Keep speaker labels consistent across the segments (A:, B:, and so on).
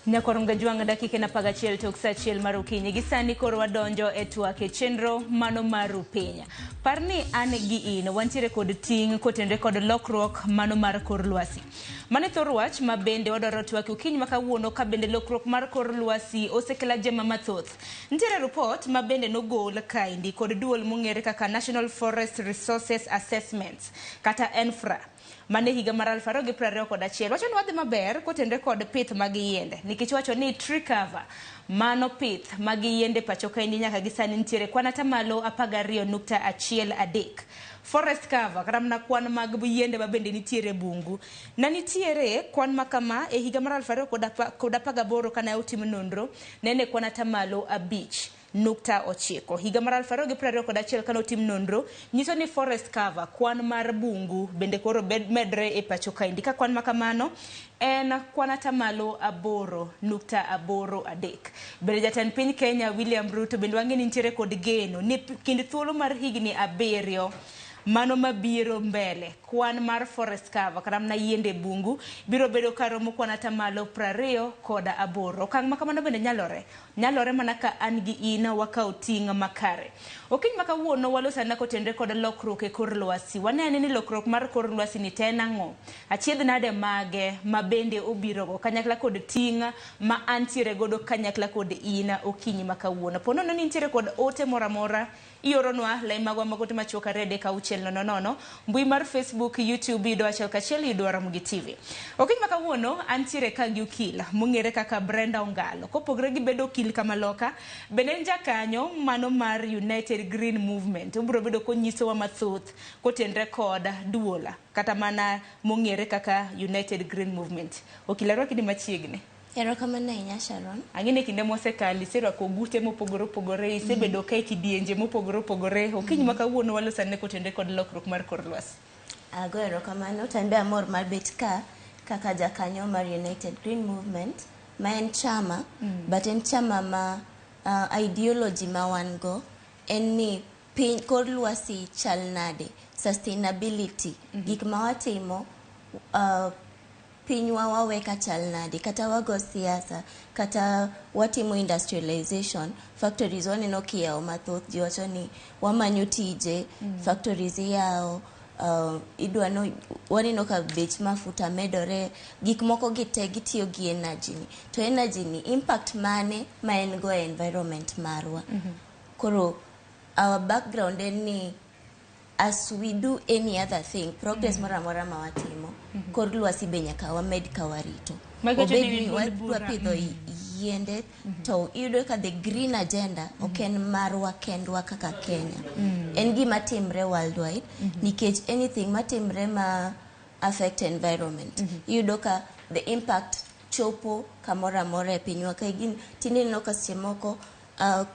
A: Nyakorum gajuanga dakika na pagachiel tok sa achiel mar okinyi gi sani koro wadonjo e twak chenro mano mar piny. Parni an gi in wantiere kod ting' kotenre kod lokruok mano mar kor lwasi. Mane thor wach ma bende wadwaro twak okinyi ma kawuono ka bende lokruok mar kor lwasi osekela jema mathoth. Nitiere report ma bende nogol kaindi kod duol mong'ere kaka National Forest Resources Assessments kata ENFRA. Mane higa mar 2021 wacho ni wadhi maber kotenre kod pith mag yiende nikech wacho ni tree cover mano pith mag yiende pacho kaindi nyaka gisani nitiere kwan atamalo 12.13. Forest cover karamna kwan mag yiende ma bende nitiere bungu na nitiere kwan makama e higa mar 2018 kana otim nonro nene kwan atamalo 5.9. Higa mar 2021 kana otim nonro nyiso ni forest cover kwan mar bungu bende koro medre e pacho kaindi ka kwan makamano en kwan atamalo 8.83. Bende jatend piny Kenya William Ruto bende wang'e ni nitiere kod geno ni kind thuolo mar higni 7 mano mabiro mbele kwan mar forest cover karamna yiende bungu biro bedo karomo kwan atamalo 28. Okang' makamano bende nyalore mana ka an gi ina wakao ting' makare. Okiny makawuono walosana kotenre kod lokruok e kor lwasi. Wanene ni lokruok mar kor lwasi ni tena ng'o. Achiedh nade mage ma bende obirogo kanyakla kod ting' ma antiere godo kanyakla kod ina okinyi makawuono. Ponono ni nitiere kod ote moramora ioronwa lai magwa magote machuoka rede ka uchel nono mbui mar Facebook, YouTube ido achel kachiel ido Ramogi TV. Okiny makawuono antiere ka gi okil mong'ere kaka Brenda Ongalo. Kopogre gi bedo okil kamaloka bende jakanyo mano mar United Green Movement. Obro bedo konyiso wa mathoth kotenre kod duola kata mana mong'ere kaka United Green Movement. Okilaro kidi machiegni.
B: Erokamano ahinya Sharon.
A: Ang'ene kinde mosekali sirwako gute mopogore opogore isebedo ka kidienje mopogore opogore. Okiny makawuono walosane kotenre kod lokruok mar kor lwasi.
B: Ago erokamano tambe amor mar bet ka kaka jakanyo mar United Green Movement ma en chama but en chama ma ideology ma wan go en ni piny kor lwasi chal nade, sustainability, gik ma watimo pinywa waweka chal nade, kata wago siasa, kata watimo industrialization, factories waneno kiyao mathoth, ji wacho ni wamanyo tije, factories yao, idwano waneno ka bech mafuta medore, gik moko gite gitiyo gi energy ni. To energy ni impact mane ma en go environment marwa. Koro our background en ni as we do any other thing, progress moramora ma watimo, kor lwasi be nyaka wamed ka warito. Obedi wadwa pidho yiende, to iyudo ka the green agenda oken marwa kendwa kaka Kenya. En gima timre worldwide, nikech anything matimre ma affect environment. Iyudo ka the impact chopo kamoramora e pinywa ka gin tineno ka semoko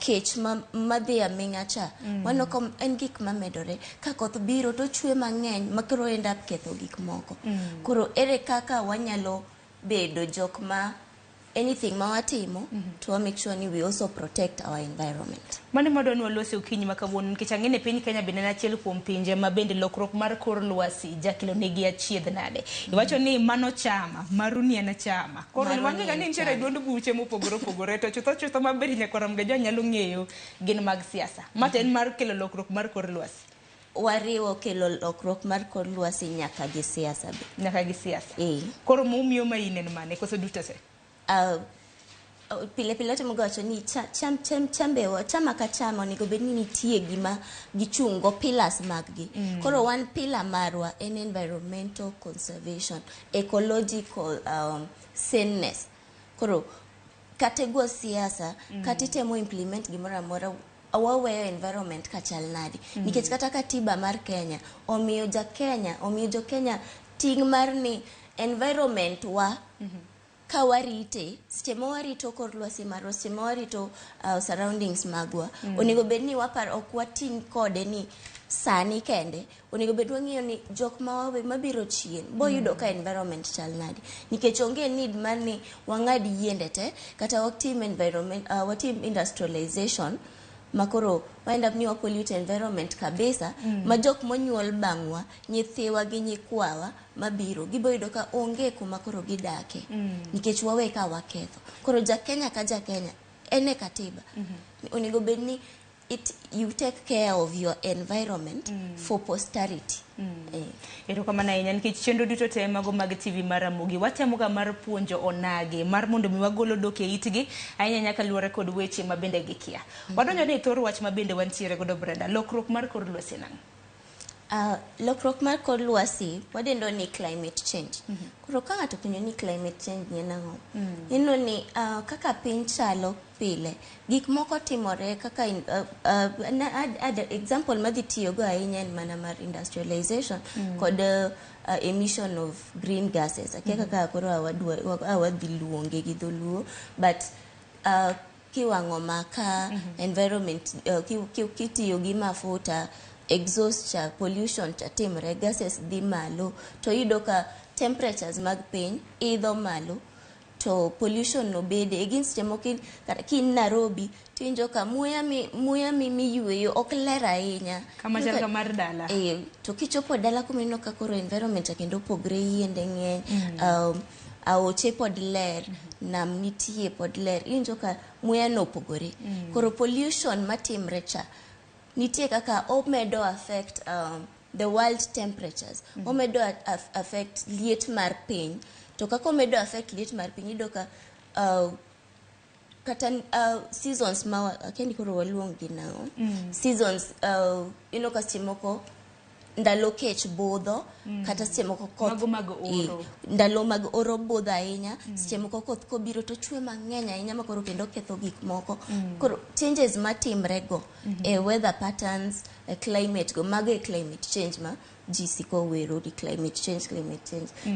B: kech madhi aming'a cha wano kom en gik mamedore ka koth biro to chwe mang'eny makoro end up ketho gik moko. Koro ere kaka wanyalo bedo jok ma anything ma watimo to make sure ni we also protect our environment.
A: Mane madonwa lwasi okinyi makawuono nikech ang'ene piny Kenya bende achiel kuom pinje ma bende lokruok mar kor lwasi jakelo negi achiedh nade. Iwacho ni mano chama, maruni en chama. Koro wang'e ga ni nitiere duond buche mopogore opogore to chutho maber nyakoram ga nyalo ng'eyo gin mag siasa. Mate en mar kelo lokruok mar kor lwasi.
B: Wariwo kelo lokruok mar kor lwasi nyaka gi siasa be.
A: Nyaka gi siasa. Koro mumiyo mainen mane koso dutese.
B: Pile to mugacho ni chama ka chama onego bed ni nitie gima gichungo pillars maggi. Koro one pillar marwa en environmental conservation, ecological saneness. Koro katego siasa katitemo implement gimoramora awaweyo environment kachal nadi. Nikech kata katiba mar Kenya omiyo jo Kenya ting' mar ni environment wa kawarite, seche ma warito kor lwasi marwa, seche ma warito surroundings magwa, onego bed ni ok wating' kode ni sani kende, onego bed wang'iyo ni jok mabiro chien boyudo ka environment chal nadi. Nikech onge need mar ni wang'ad yiende te kata watim industrialization makoro wind up ni wa pollute environment kabisa ma jok monyuol bang'wa nyithiwa gi nyikwawa mabiro giboyudo ka onge kuma koro gidake nikech wawe ka waketho koro Kenya ka Kenya ene katiba onego bedni you take care of your environment for posterity.
A: Ero kama na inya nikech chenro duto te mago mag TV mar Ramogi watemoga mar puonjo onage mar mondo mi wagolo doke itgi ainya nyaka luore kod weche mabende gikia. Wadonjo ne thor wach mabende wantiere godo Brenda lokruok mar kor lwasi nang.
B: Lokruok mar kor lwasi wadendo ni climate change. Koro ka ng'ato penjo ni climate change ni nang'o? Ino ni kaka piny chalo pile gik moko timore kaka example madhi tiyo go ahinya en mana mar industrialization kod emission of green gases. Kaka koro awadhi luonge gi dholuo but kiwang'o maka environment kitiyo gi mafuta exhaust cha pollution cha timre gases dhi malo to yudo ka temperatures mag piny idho malo to pollution no bede against temokin kata kin Nairobi tinjo ka muya mi miyueyo ok ler ahinya
A: kama janga mar dala
B: to kichopo dala kumino ka koro environment kendo pogre yiende ng'eny aoche pod ler nam nitie pod ler injo ka muya no pogore koro pollution matimre cha nitie kaka omedo affect the world temperatures omedo affect liet mar piny to kaka omedo affect liet mar piny ido ka kata seasons ma akendi koro waluong gi nao seasons ka simoko ndalo kech budho kata semoko koth ndalo mag oro budho ahinya semoko koth kobiro to chwe mang'eny ahinya makoro kendo ketho gik moko koro changes matimre go weather patterns climate go mago climate change ma jisiko wero di climate change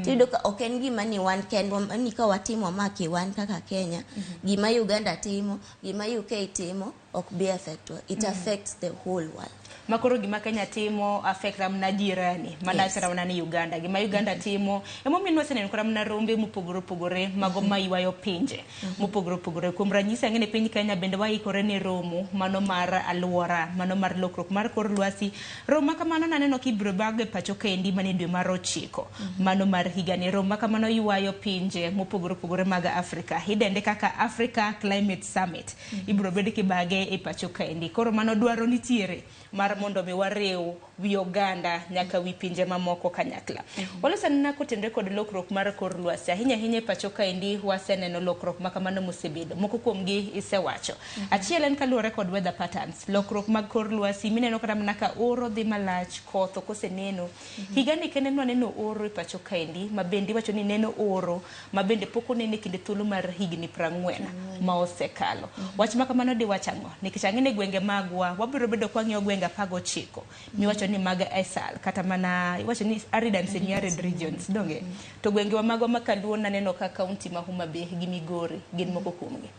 B: tido ka ok en gima ni wan kendwa ni ka watimo maki wan kaka Kenya gima Uganda timo gima UK timo ok be affect it affects the whole world.
A: Makoro gima Kenya timo affect ramna jirani mana ramna ni Uganda gima Uganda timo emomiyo wasenen ko ramna rombe mupogore mago maywayo pinje mupogore kuom ranyisi ngene piny Kenya bende waikore ne romo mano mar alwora mano mar lokruok mar kor lwasi roma kamano naneno kibro bage pacho kendi mane dwe mar 9 mano mar higani roma kamano ywayo pinje mupogore mag Afrika hidende kaka Africa Climate Summit ibro bede kibage e pacho kendi koro mano dwaro nitiere mar mondo mi wariw wi Uganda nyaka wi pinje mamoko kanyakla. Walo sanna kotendre kod lokruok mar kor lwasi ahinya pacho kaendi waseneno lokruok makamano mosebedo moko kuomgi isewacho. Achiel en kaluore kod weather patterns lokruok mag kor lwasi mineno kata manaka oro dhi malach koth koseneno higani kende neno oro e pacho kaendi mabende wacho ni neno oro mabende poko nene kinde thuolo mar higni 40 ma osekalo. Wach makamano di wachango nikech ang'ene gwenge magwa wabiro bedo kwang'io gwenga 19 miwacho ni maga esal kata mana iwacho ni arid and semi-arid regions donge to gwenge wa mago makaluo naneno ka county ma Homa Bay gi Migori gin moko kuomgi.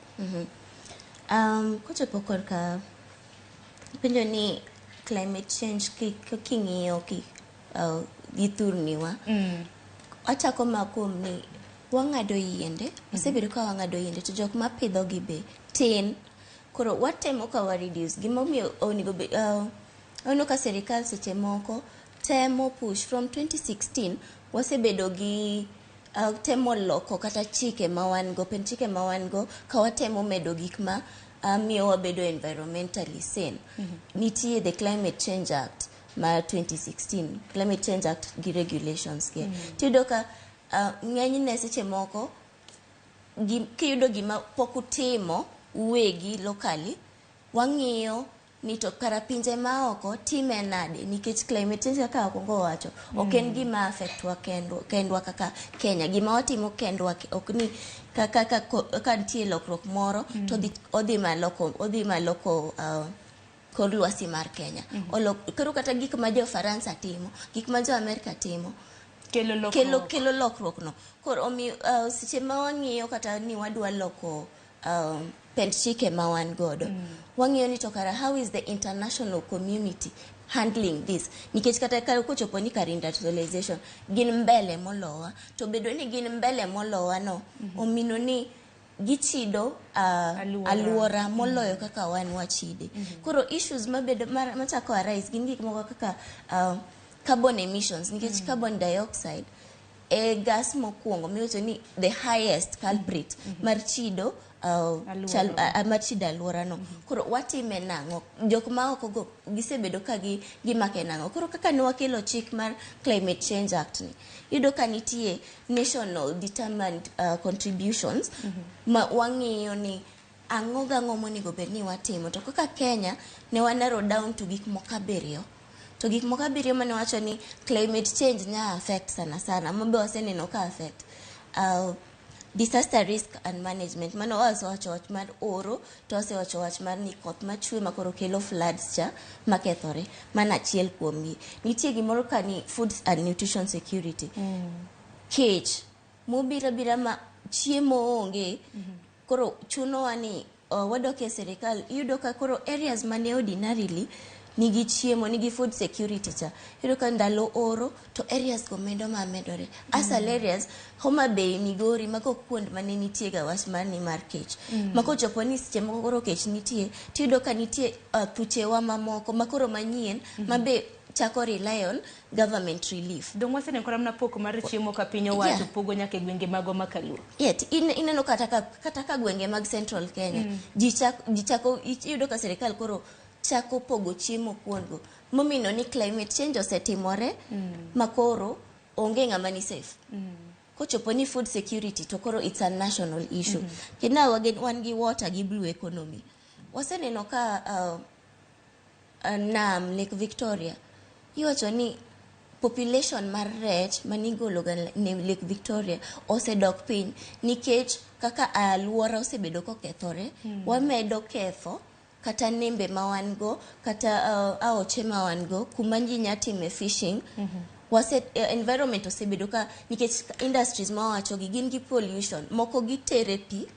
B: Kochopo korka penjo ni climate change king'iyo githurniwa achako makuom ni wang'ado yiende osebedo ka wang'ado yiende to jok mapidho gi be tin koro watemo ka wa reduce gimomiyo onigo ono ka serikal seche moko temo push from 2016 wasebedo gi temo loko kata chike mawango ka watemo medo gik ma miyo wabedo environmentally sane. Nitie the Climate Change Act ma 2016 Climate Change Act gi regulations ke tido ka ng'enyne seche moko kiyudo gima pokutimo uwegi locally wang'iyo ni to kara pinje maoko time nade nikech climate change kaka akongo wacho ok en gima affect wa kendwa kaka Kenya gima watimo kendwa ok ni kaka nitie lokruok moro to odhi maloko kor lwasi mar Kenya koro kata gik ma jo Faransa timo gik ma jo Amerika timo kelo lokruok no koro seche ma wang'iyo kata ni wadwa loko pend chike ma wan godo wang'iyo ni to kara how is the international community handling this nikech kata kochopo ni kar industrialization gin mbele molowa to bedo ni gin mbele molowa no omino ni gichido aluora moloyo kaka wan wachide. Koro issues mabedo machako arise gin gik moko kaka carbon emissions, nikech carbon dioxide e gas mokwongo miwacho ni the highest culprit mar chido mar chido aluora no. Koro watime nang'o? Jok ma oko go gisebedo ka gimake nang'o? Koro kaka ne wakelo chik mar Climate Change Act ni, yudo ka nitie national determined contributions ma wang'iyo ni ang'o gang'o monego bed ni watimo. To kaka Kenya ne wa narrow down to gik moko abiriyo. To gik moko abiriyo mane wacho ni climate change nya affect sana mabe waseneno ka affect disaster risk and management. Mano wasewacho wach mar oro, to wasewacho wach mar ni koth machwe makoro kelo floods cha makethore. Mana achiel kuomgi. Nitie gimoro ka ni food and nutrition security. Kech mobira ma chiemo onge, koro chuno wani wadok e serikal yudo ka koro areas mane ordinarily nigi chiemo, nigi food security cha, yudo ka ndalo oro to areas go medo medore. Asal areas Homa Bay, Migori, mako kuond mane nitie ga wach mar ni mar kech. Mako chopo ni seche moko koro kech nitie, tiyudo ka nitie thuchewa mamoko makoro manyien mabe chako rely on government relief.
A: Dong wasene kora mna poko mar chiemo ka piny owacho pogo nyaka gwenge mago makaluo.
B: Yet ineno kata ka gwenge mag Central Kenya ji chako yudo ka serikal koro chako pogo chiemo kuongo. Momino ni climate change osetimore makoro onge ng'ama ni safe. Kochopo ni food security to koro it's a national issue. Kina wan gi water gi blue economy. Waseneno ka nam Lake Victoria iwacho ni population mar rech manigolo ga Lake Victoria osedok piny nikech kaka aluora osebedo kokethore. Wamedo ketho kata nembe mawango, kata aoche mawango, kumanji nyatime fishing. Environment osebedo ka nikech industries mawacho gin gi pollution, moko gitere pi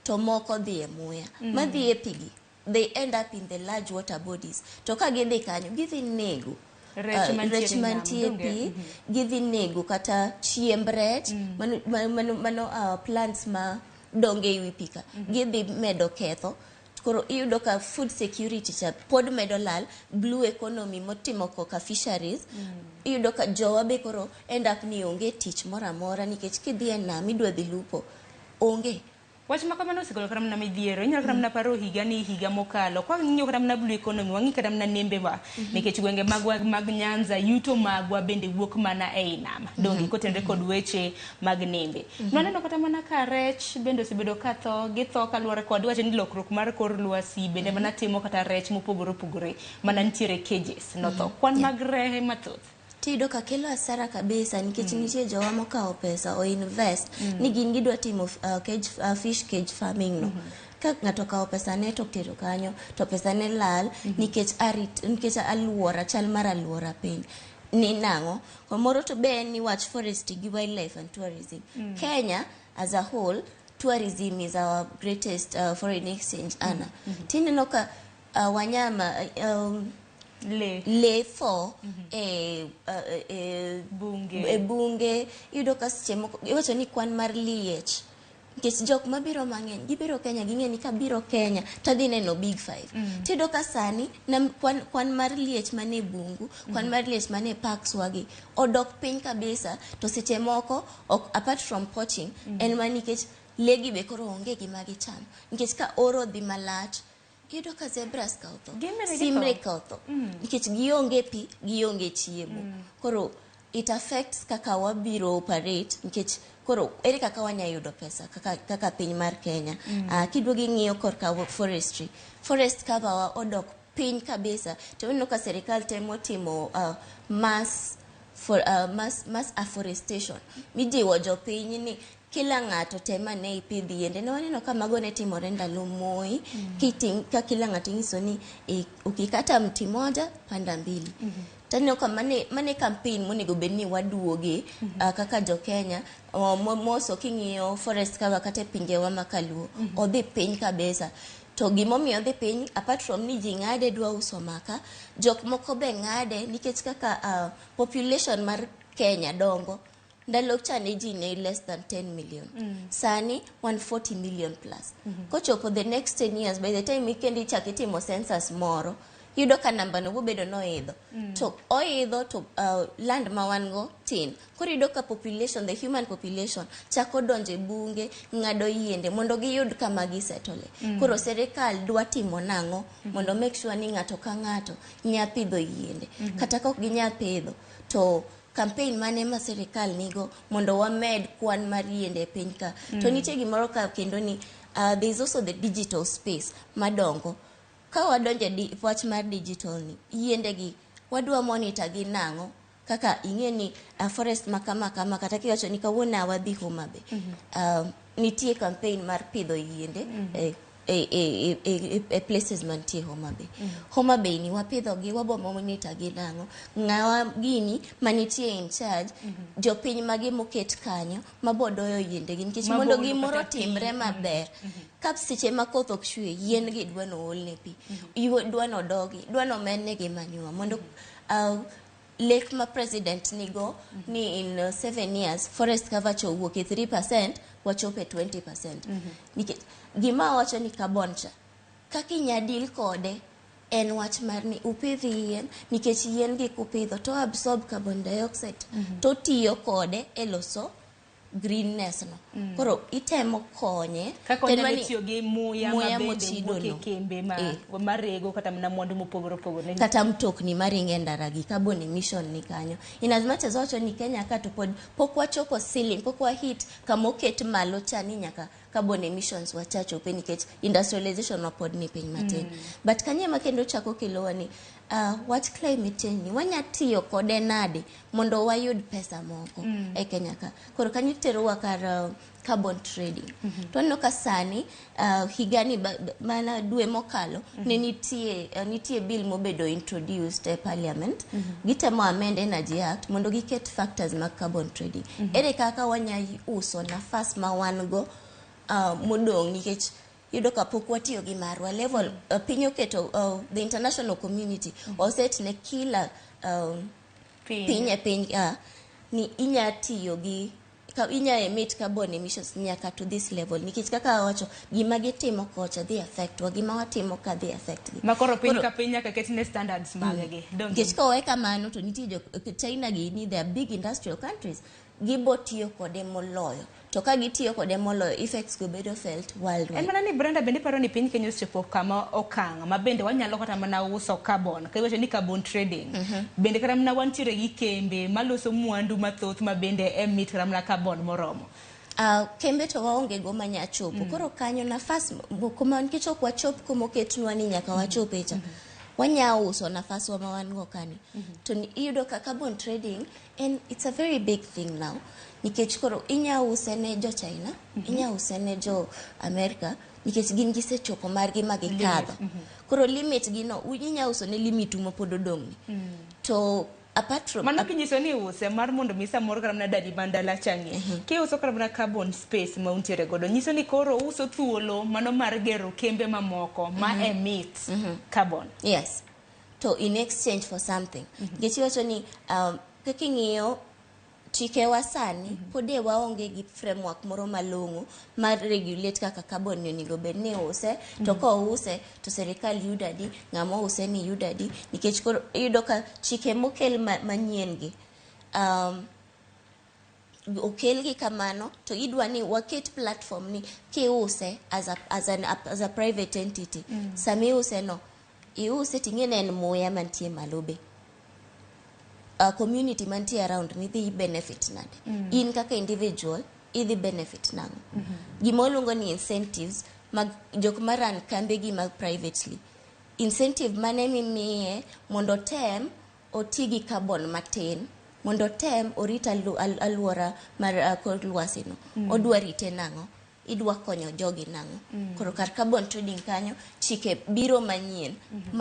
B: to moko dhi e muya. Madhi e pigi, they end up in the large water bodies. To ka gidhi kanyo, gidhi nego rech mantie pi, gidhi nego kata chiemb rech, mano plants ma donge iwi pika, gidhi medo ketho. Koro iyudo ka food security cha pod medo lal, blue economy motimo koka fisheries. Iyudo ka jowa be koro end up ni onge tich mora mora nikech kidhi e nam idwa dhi lupo onge.
A: Wach makamano osekelo kata mna midhiero. Inyalo kata mna paro higa mokalo. Kwa ng'iyo kata mna blue economy, wang'i kata mna nembe wa. Nikech gwenge mag Nyanza yuto magwa bende wuok mana ei nam. Donge kotenre kod weche mag nembe. Nwaneno kata mana ka rech bende osebedo katho, githo kaluwore kod wacho ni lokruok mar kor lwasi bende mana timo kata rech mopogore mana ntiere cages notho. Kwan mag rehe mathoth.
B: Tido ka kelo asara kabisa nikech nitie jowa mokao pesa o invest ni gin gidwa timo fish cage farming no. Ka ng'ato kao pesa ne to tero kanyo to pesa ne lal nikech aluora, chal mar aluora piny ni nang'o. Komoro to be ni wach forestry gi wildlife and tourism. Kenya as a whole, tourism is our greatest foreign exchange earner. Tineno ka wanyama le for bunge yudo ka seche moko iwacho ni kwan mar liech nikech jok mabiro mang'eny gibiro Kenya ging'e ni kabiro Kenya tadhi neno Big Five. Tido ka sani kwan mar liech mane bungu, kwan mar liech mane parks wagi odok piny kabisa. To seche moko apart from poaching en nikech legi be koro onge gima gicham nikech ka oro dhi malach yudo ka zebras kauto, simre kauto, nikech gionge pi, gionge chiemo. Koro it affects kaka wabiro operate, nikech koro ere kaka wanya yudo pesa kaka piny mar Kenya. Kidwogi ng'iyo korka forestry, forest cover wa odok piny kabisa. To wino ka serikal temo timo mass afforestation. Mijiwo jo piny ni kila ng'ato tema ne ipidhi yiende. Ne waneno ka mago ne timore ndalo Moi, ka kila ng'ato nyiso ni ukikata mti moja panda mbili. Taneno ka mane campaign monego bedni waduoge kaka jo Kenya. Moso king'iyo forest cover kata pinjewa makaluo odhi piny kabisa. To gimomiyo odhi piny, apart from ni ji ng'ade dwa uso maka, jok moko be ng'ade nikech kaka population mar Kenya dongo. ndalo chane ji ne less than 10 million. Sani 140 million plus. Kochopo the next 10 years, by the time ikendi chakitimo census moro, yudo ka namba no bedo no idho. To oidho to land ma wan go tin. Koro yudo ka population, the human population, chako donje bunge, ngado yiende, mondo giyud kama gisetole. Koro serikal dwa timo nango, mondo make sure ni ngato ka ngato nya pidho yiende. Kata ka ok ginya pidho, to campaign mane ma serikal nigo mondo wamed kwan mar yiende e piny ka. To nitie gimoro ka kendo ni there is also the digital space madongo. Ka wadonje wach mar digital ni, yiende gi wadwa monitor gi nango kaka ingeni forest makama kata kiwacho ni kawuona wadhi Homa Bay. Nitie campaign mar pidho yiende places mantie Homa Bay. Homa Bay ni wapidho gi wabo monitor gi nango ngawa gini manitie in charge jopiny magi moket kanyo mabodoyo yiende gi nikech mondo gimoro timre maber. Kap seche makoth ok chwe yien gi dwano olne pi, dwano dogi, dwano menne gi manure mondo lake ma president nigo ni in 7 years forest cover chowuok 3% wachope 20%. Nikech gima wacho ni carbon cha kaki nyadil kode en wach mar ni upidhi yien nikech yien gi kupidho to absorb carbon dioxide to tiyo kode e loso greenness no. Koro itemo konye
A: kaka ni tiyo gi muya mochido no kembe marego kata na mwandu mopogore
B: kata mtokni maringe ndara gi carbon emission ni kanyo. In as much as wacho ni Kenya ka to pod pok wachopo ceiling, pok wa hit kama oket malo chani nyaka carbon emissions wachachope nikech industrialization wapod ni piny matin. But kanye makendo chako kilowa ni what climate change ni wanya tiyo kode nade mondo wayud pesa moko e Kenya ka. Koro kanyo tero wakar carbon trading. Tuano kasani higani mana dwe mokalo ne nitie bill mobedo introduced e parliament. Gitemo amend Energy Act mondo giket factors mag carbon trading. Ere kaka wanya uso nafas ma wan go modong nikech yudo ka pok watiyo gi marwa level piny oketo the international community oset ne kila piny ni inya tiyo gi inya emit carbon emissions nyaka to this level nikech kaka wacho gima gitimo kocha the effect wa gima watimo ka the effect gi
A: makoro piny ka piny nyaka ketne standards magegi
B: nikech ka weka mano to nitie China gi ni they are big industrial countries gibotiyo kode moloyo to ka gitiyo kode moloyo effects go bedo felt worldwide.
A: En mana ni Brenda bende paro ni piny Kenya osechopo kama okang ma bende wanyalo kata mana uso carbon ka iwacho ni carbon trading bende kata mana wantiere gi kembe maloso mwandu mathoth ma bende emit kata mana carbon moromo.
B: Kembe to waonge go manya chopo koro kanyo nafas kuma nikech ok wachop kuma oketnwa ni nyaka wachope cha wanya uso nafas wa mawan go kani to iyudo ka carbon trading and it's a very big thing now nikech koro inya use ne jo China inya use ne jo America nikech gin gisechopo margi magikadho koro limit gi no inya uso ne limit mo pod odong ni to apart from
A: mano kinyiso ni use mar mondo misa moro kara na dadi bandala changi ke uso kara na carbon space ma untiere godo nyiso ni koro uso thuolo mano mar gero kembe mamoko ma emit carbon.
B: Yes, to in exchange for something gichi wacho ni kakingiyo chike wasani pode waonge gi framework moro malongo mar regulate kaka carbon ni go bed ni use to ko use to serikal yudadi ngamo use ni yudadi nikech yudo ka chike mokel manyien gi okel gi kamano to idwa ni waket platform ni ke use as a private entity sami use no iuse tingene en moya mantie malobe community mantie around ni the benefit nade in kaka individual the benefit nango gimolungo ni incentives mag jok maran kambe gi mag privately incentive mane mimiye mondo tem otigi carbon matin mondo tem orita alwora mar kor lwasi no odwa rite nango idwa konyo jogi nango koro kar carbon trading kanyo chike biro manyien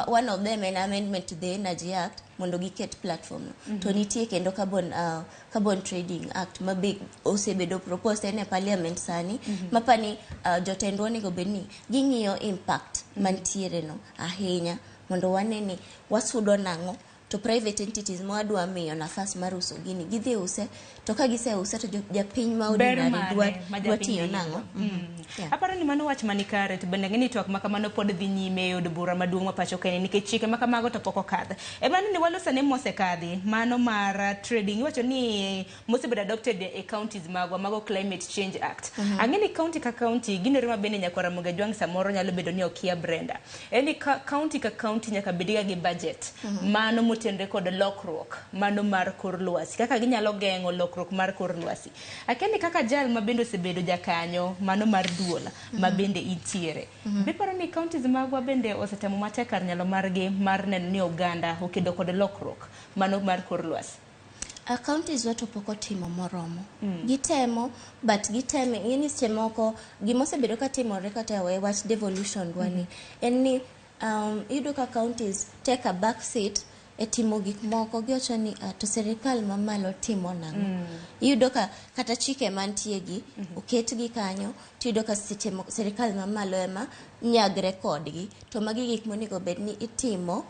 B: one of them an amendment to the Energy Act mondo giket platform no to nitie kendo carbon trading act ma big osebedo proposed in parliament sani mapani jotendwa ni go bedni gingiyo impact mantiere no ahinya mondo waneni wasudo nango to private entities mwadwa miyo nafas mar uso gini gidhi use to ka gise use to japiny ma ordinary dwa tiyo nango.
A: Aparo ni mano wach manikare to bende ng'eni twak makamano pod dhi nyime e od bura maduong' ma pacho kae nikech chike makamago to pok okadh. E mano ni walosa ne mosekadhi mano mar trading iwacho ni mosebedo adopted e counties magwa mago Climate Change Act. Ang'eni county ka county ginore mabende nyaka Ramogi Jwang samoro nyalo bedo ni okia Brenda. Eni county ka county nyaka bediga gi budget mano motenre kod lokruok mano mar kor lwasi kaka ginyalo geng'o lokruok mar kor lwasi. Akeni kaka jal mabende osebedo jakanyo mano mar duola mabende itiere. Biparo ni counties magwa bende osetemo matek kar nyalo margi mar neno ni oganda okedo kod lokruok mano mar kor lwasi.
B: Counties wato poko timo moromo. Gitemo, but giteme, yeni semoko, gimosebedo ka timore kata we watch devolution dwani. Eni, yudo ka counties take a back seat e timo gik moko giocho ni to serikal mamalo timo nango. Yudo ka kata chike mantie gi, oket gi kanyo, to yudo ka serikal mamalo ema nyagre kodgi, to magi gik monego bedni itimo,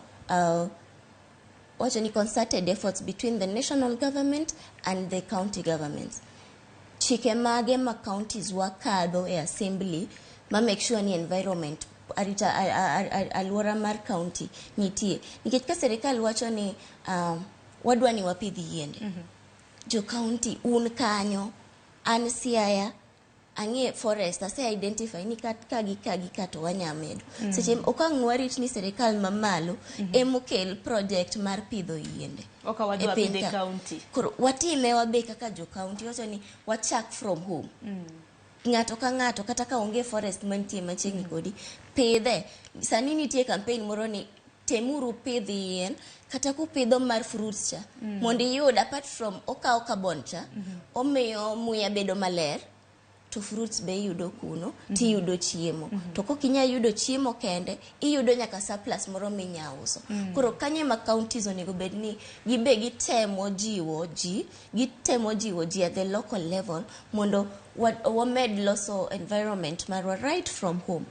B: wacho ni concerted efforts between the national government and the county governments. Chike mage ma counties wakadho e assembly ma make sure ni environment arita alwora mar county nitie. Nikech ka serikal wacho ni wadwa ni wapidhi yiende. Jo county un kanyo an Siaya ang'e forest ase identify ni ka to wanyamedo. Seche okang' warit ni serikal mamalo emokel project mar pidho yiende.
A: Oka wadwa pidhe county.
B: Koro watime wabe kaka jo county wacho ni wachak from home. Ng'ato ka ng'ato kata ka onge forest mantie machiegni kodi pidhe. Sani nitie campaign moro ni temuru pidhi yien kata kupidho mar fruits cha mondo iyud apart from okaw carbon cha omiyo muya bedo maler to fruits be yudo kuno ti yudo chiemo to kokinya yudo chiemo kende iyudo nyaka surplus moro minyauso. Koro kanye ma counties onego bedni gibe gitemo jiwo ji at the local level mondo wamed loso environment marwa right from home.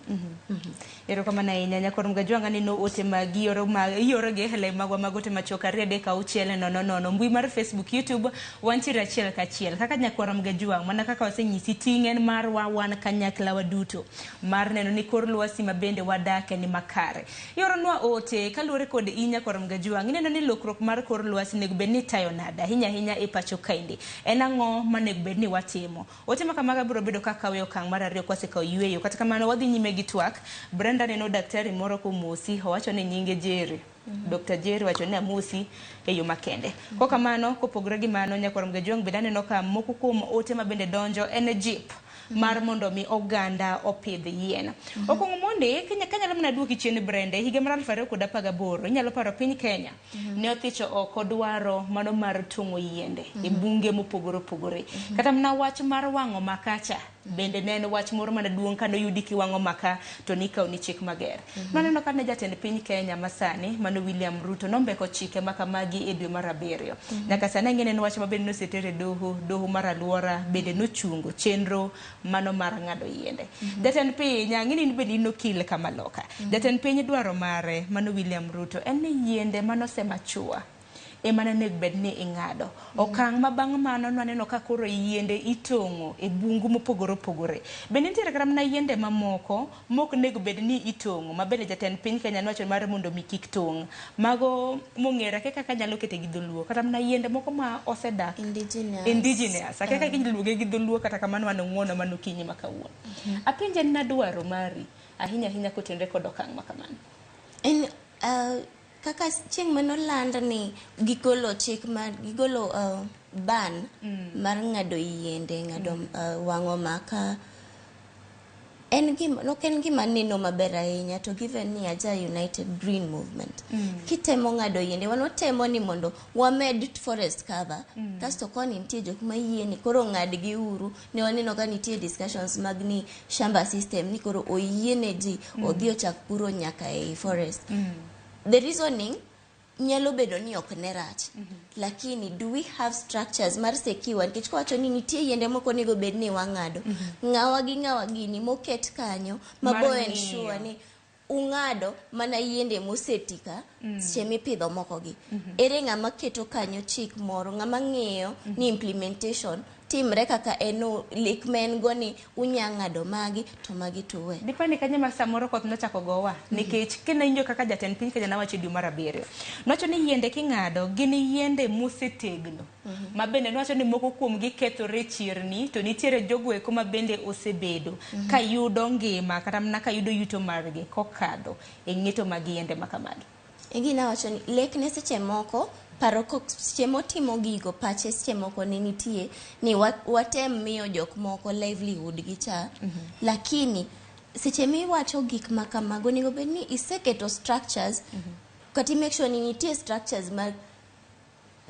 A: Ero kama na inya nyakor Mgajwanga ni no ote magi yoro ge hele magwa magote machoka rede ka uchiele no mbui mar Facebook YouTube wanchira achiel ka achiel kaka nyakor Mgajwanga mana kaka wasenyisi tingen mar wan kanyakla waduto mar neno ni kor lwasi mabende wadake ni makare. Yoro nwa ote kaluore kod inya kor Mgajwanga neno ni lokruok mar kor lwasi nego bedni tayo nada hinya e pacho kaindi enang'o manego bedni watimo. Ote kamaga biro bedo kaka we okang' mar ariyo kwase ka yueyo kata kamano wadhi nyime gi twak. Brenda neno daktari moro komosi owacho ni nyinge Jerry. Dr. Jerry wacho ni amosi e yo makende. Kwa kamano kopogore gi mano nyakor Mgajwanga bende neno ka moko kuom ote mabende donjo en jeep mar mondo mi oganda opidh yien. Okongo monde Kenya kanyalo mana duoki chien Brenda higa mar 2018 inyalo paro piny Kenya ne othicho oko dwaro mano mar tong'o yiende e bunge mopogore kata mana wach mar wang'o makacha bende ne en wach moro mana duong' kano yudi kiwang'o maka to nikao ni chik mager. Maneno ka ne jatend piny Kenya masani mano William Ruto nombeko chike makamagi e dwe mar 7. Nyaka sani ng'ene en wach mabende nosetere doho mar alwora bende nochungo chenro mano mar ng'ado yiende. Jatend piny ng'ini bende nokil kama loka. Jatend piny dwaro mare mano William Ruto en ni yiende mano semachua emana nek bedni ing'ado. Okang' mabang' mano nwaneno ka koro yiende itong'o e bungu mopogore. Bende nitiere kata mana yiende mamoko mok nego bedni itong'o mabende jatend piny Kenya nwacho mar mondo mi kik tong'. Mago mong'ere kaka nyalo kete gi dholuo kata mana yiende moko ma osedak indigenous. Kaka kiluonge gi dholuo kata kamano mano ng'wono mano kinyi makawuono. Apenje na dwaro mari ahinya kotenre kod okang' makamano.
B: En kaka chieng' manolanda ni gigolo chik mar gigolo ban mar ng'ado yiende ng'ado wang'o maka en gima neno maber ahinya to given ni aja United Green Movement kitemo ng'ado yiende wanotemo ni mondo wamed forest cover kasto koni nitie jok ma yie ni koro ng'adgi uru ne waneno ka nitie discussions mag ni shamba system ni koro oyiene ji odhi ochak puro nyaka e forest. The reasoning nyalo bedo ni ok ne rach lakini do we have structures mar secure nikech kwacho ni nitie yiende moko nego bedni wang'ado ng'awa gi ni moket kanyo mabo ensure ni ung'ado mana yiende mosetika seche mipidho moko gi. Ere ng'ama keto kanyo chik moro, ng'ama ng'iyo ni implementation timre kaka eno lik men go ni unya ng'ado magi to magi tuwe.
A: Dipani kanye ma samoro koth nochako gowa nikech kena injo kaka jatend piny Kenya nawacho dwe mar 7. Nowacho ni yiende king'ado gin yiende mosetegno. Ma bende nowacho ni moko kuom gi kethore chirni to nitiere jogo eko ma bende osebedo ka yudo ngima kata mana ka yudo yuto margi kokadho e ng'eto mag yiende makamagi.
B: Egina wacho ni lekne seche moko paro seche motimo gigo pache seche moko ne nitie ni watem miyo jok moko livelihood gi cha lakini seche miwacho gik makamago nego bed ni iseketo structures kati make sure ni nitie structures ma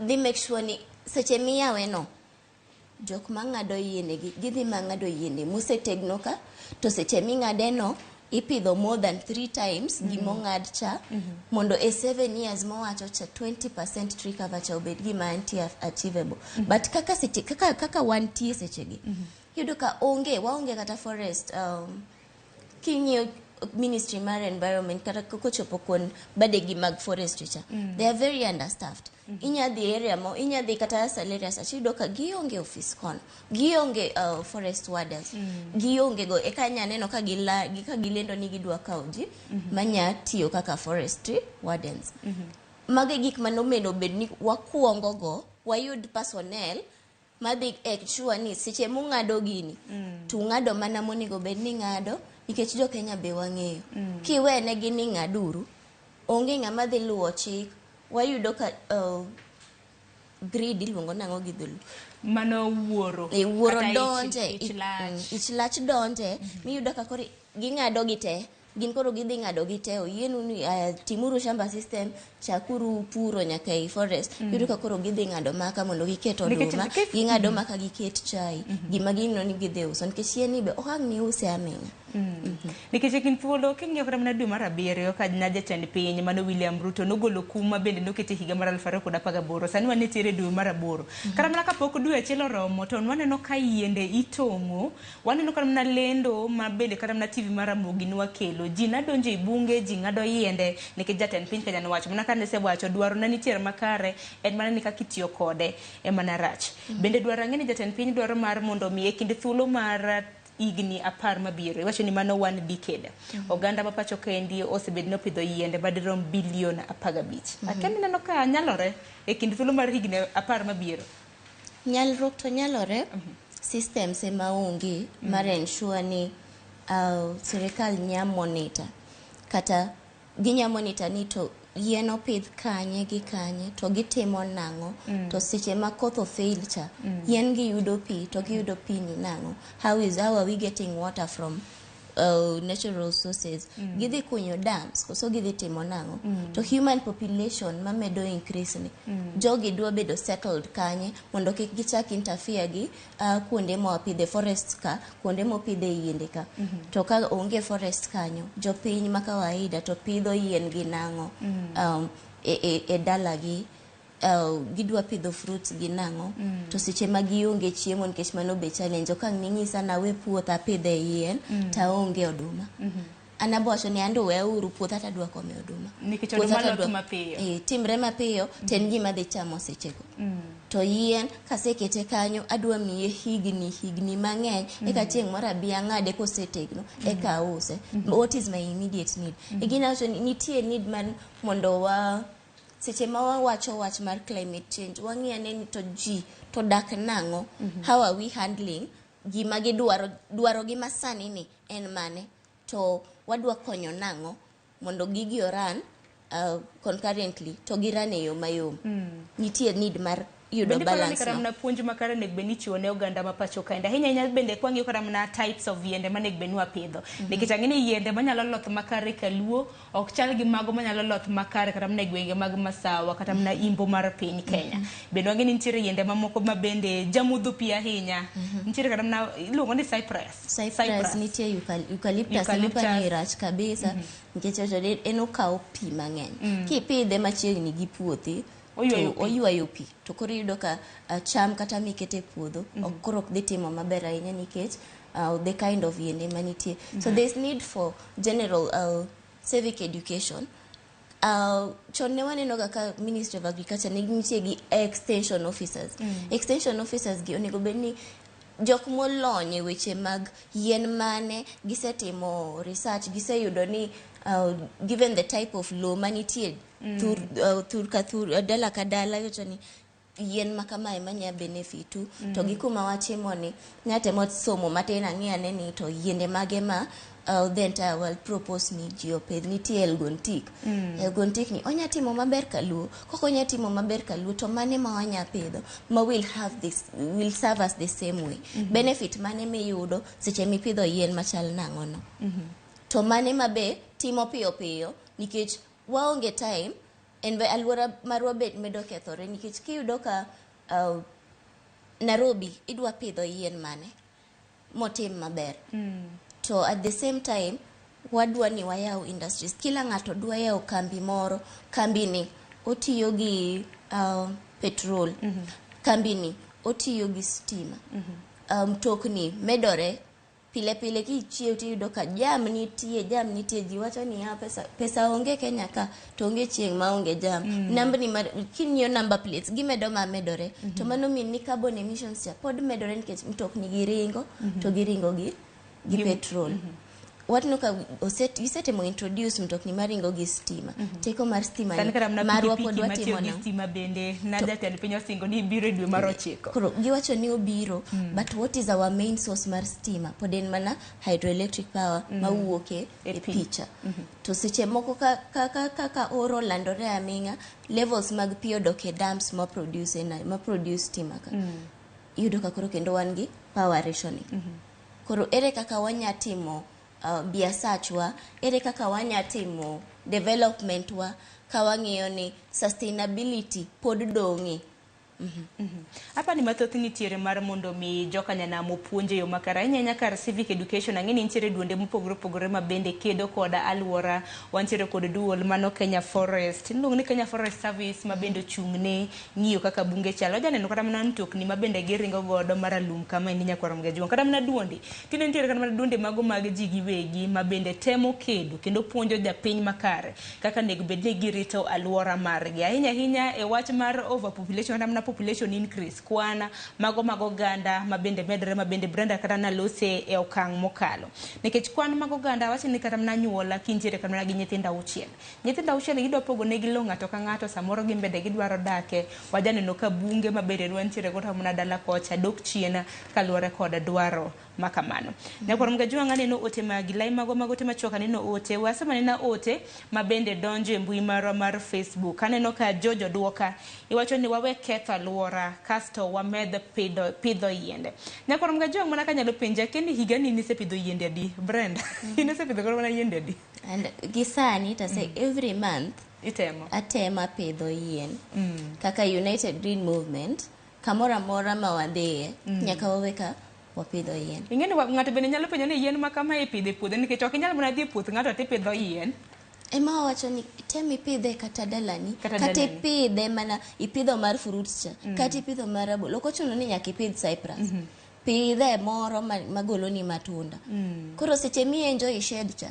B: dhi make sure ni seche miyawe no jok mang'ado yiende gidhi mang'ado yiende mosetegno ka to seche ming'ade no ipidho more than 3 times gimong'ad cha mondo e 7 years mowacho cha 20% tree cover cha obed gima anti achievable but kaka seche kaka wantie seche gi yudo ka waonge kata forest kinyo ministry mar environment kata kochopo kon badegi mag forestry cha they are very understaffed. Inya the area mo inya the kata salaries achido ka gionge office kon gionge forest warders gionge go ekanya neno ka gilendo ni gidwa kauji manya tiyo kaka forestry wardens mage gik manomeno bedni wakuongo go wayud personnel madhi sure ni seche mung'ado gini to ng'ado mana monigo bedni ng'ado nikech jo Kenya be wang'eyo kiwene gi ni ng'aduru onge ng'ama dhi luwo chik wayudo ka greed iluongo nang'o gi dhulu
A: mano wuoro
B: donje ich lach donje miyudo ka koro ging'ado gite gin koro gidhi ng'ado gite oyienu ni timuru shamba system chakuru puro nyaka ei forest yudo ka koro gidhi ng'ado maka mondo giket oduma ging'ado maka giket chai gima gino ni gidhi uso nikech yien ni be ohang ni use aming'a
A: nikech kin thuolo king'iyo kata mana dwe mar 7 ka na jatend piny mano William Ruto nogolo kuma bende nokete higa mar 2018 sani wanitiere dwe mar 8 kata mana kapok dwe achiel oromo to waneno ka yiende itong'o waneno kata mana lendo ma bende kata mana TV mar Ramogi nwakelo ji nadonjo e bunge ji ng'ado yiende nikech jatend piny Kenya nowacho mana ka nese wacho dwaro na nitiere makare en mana ni kaka itiyo kode e mana rach bende dwaro ang'eni jatend piny dwaro mar mondo mi e kind thuolo mar igni 10 mabiro iwacho ni mano 1 decade oganda ma pacho kendi osebed no pidho yiende madirom bilion 15 akemi neno ka nyalore e kind thuolo mar igni 10 mabiro
B: nyalruok to nyalore systems ema onge mar ensure ni sirikal nya monitor kata ginya monitor ni to yien opidh kanye gi kanye to gitimo nang'o to seche ma koth fail cha yien gi yudo pi to giyudo pi ni nang'o how are we getting water from natural sources gidhi kunyo dams koso gidhi timo nang'o to human population mamedo increase ni jogi dwa bedo settled kanye mondo kik gichak interfere gi kuonde mopidhe forest ka kuonde mopidhe yiende ka to ka onge forest kanyo jopiny ma kawaida to pidho yien gi nang'o e dalagi gidwa pidho fruits gi nang'o to seche ma gionge chiemo nikech mano be challenge ka ng'isa na we puotha pidhe yien ta onge oduma anabocho ni ando we uru puotha ta dwa kome oduma
A: nikech oduma lot mapiyo
B: timre mapiyo ten gima dhi chamo sechego to yien kasekete kanyo adwa miye higni mang'eny eka chieng' moro abi ang'ade kosetegno eka use what is my immediate need egina so nitie need man mondo wa seche ma wawacho wach mar climate change wang'iyane ni to ji to dak nang'o how are we handling gima gidwaro gima sani ni en mane to wadwa konyo nang'o mondo gigi oran concurrently to giran e yo mayom nitie need mar yudo balance
A: karam na puonj makare nek beni chiwo ne oganda ma pacho kaenda hinya bende kwang'iyo karam na types of yiende manek beni wapidho nikech ang'eni yiende manyalo loth makare kaluo ok chal gi mago manyalo loth makare karam na gwenge mag masawa kata na imbo mar piny Kenya bende ang'eni nitiere yiende mamoko ma bende jamudho pi ahinya nitiere karam na iluongo ni cypress
B: nitie eucalyptus ni rach kabisa nikech en okawo pi mang'eny kipidhe machiegni gi puothi oywayo pi to koro yudo ka cham kata mikete puodho koro ok dhi timo maber ahinya nikech the kind of yiende manitie so there's need for general civic education. Chon ne waneno kaka Ministry of Agriculture nitie gi extension officers. Extension officers gi onego bedni jok molony e weche mag yien mane gisetimo research, giseyudo ni given the type of law manitie thur ka thur, dala ka dala, yocho ni yien makamae manya benefitu to gi kuma watimo ni nyatemo somo matin ang'iyane ni to yiende mage ma the entire world propose ni ji opidh. Nitie elgontik. Elgontik ni onya timo maber kaluo. Koko onya timo maber kaluo to mane ma wanya pidho ma will serve us the same way. Benefit mane miyudo seche mipidho yien machal nang'ono. To mane mabe timo piyo piyo nikech waonge time and alwora marwa bet medo kethore nikech kiyudo ka Nairobi idwa pidho yien mane motim maber. To at the same time wadwa ni wayao industries. Kila ng'ato dwa yao kambi moro. Kambi ni otiyo gi petrol. Kambi ni otiyo gi stima. Mtokni medore pile pile kichiew tiyudo ka jam nitie ji wacho ni pesa onge Kenya ka to onge chieng' ma onge jam. Nambni kinyo number plates gimedo medore. To mano mean ni carbon emissions ya pod medore nikech mtokni giringo to giringo gi petrol. Watno ka gisetemo introduce mtokni maringo gi stima. Teko mar stima marwa pod watimo na
A: stima bende na jatend piny osingo ni biro dwe mar 9.
B: Koro giwacho ni obiro, but what is our main source mar stima? Pod en mana hydroelectric power mawuok e picha. To seche moko ka oro landore aming'a, levels mag pi odok e dams ma produce stima ka. Yudo ka koro kendo wan gi power rationing. Koro ere kaka wanya timo biasachwa, ere kaka wanya timo development wa ka wang'iyo ni sustainability pod dong'e.
A: Hapa ni mathoth nitiere mar mondo mi joka nyanamo puonje yo makara nyanya kar civic education ang'eni nitiere duonde mopogore pogore ma bende kedo koda alwora. Wantiere kod duol mano Kenya Forest, nilung ni Kenya Forest Service ma bende ochung'ne ng'iyo kaka bunge chalo. Janeno kata mana mtokni ma bende giringo godo maralum kama ni nyakwarom gajuon kata mana duonde tinde nitiere kata mana duonde mago mag ji giwegi ma bende temo kedo kendo puonjo japiny makare kaka nego bedni girito alwora margi ahinya e wach mar overpopulation kata population increase kwana mago ganda ma bende medre ma bende branda kata na lose e okang' mokalo nikech kwan mago ganda wacho ni kata na nyuola kintiere kata na gi nyithinda auchiel gidwa pogo ne gilo ng'ato ka ng'ato samoro gimbede gidwaro dake wajaneno ka bunge ma bende nitiere kota mna dala kocha dok chiena kaluore koda dwaro makamano. Nyakwarom gajuon aneno ote magilai mago te machoka neno ote wasema nena ote ma bende donjo e mbui mar Facebook. Aneno ka Jojo duoka iwacho ni wawe ketho alwora kasto wamed pidho yiende. Nyakwarom gajuon mana ka nyalo penja kendi higa ni nisepidho yiende adi Brenda? Inesepidho koro mana yiende adi?
B: And gisani ta say every month atema pidho yien. Kaka United Green Movement kamora mora ma wadhiye nyaka waweka wapidho yien.
A: Ingeni ng'ato bende nyalo penjo ni yien ma kama ipidho e puodho nikech ok inyalo mana dhi e puoth ng'ato tipidho yien.
B: Ema wacho ni temi pidhe kata dalani kata ipidhe mana ipidho mar fruits cha kata ipidho mar rabolo ok ochuno ni nyaka ipidh cypress. Pidhe moro magolo ni matunda. Koro seche mi enjoy shed cha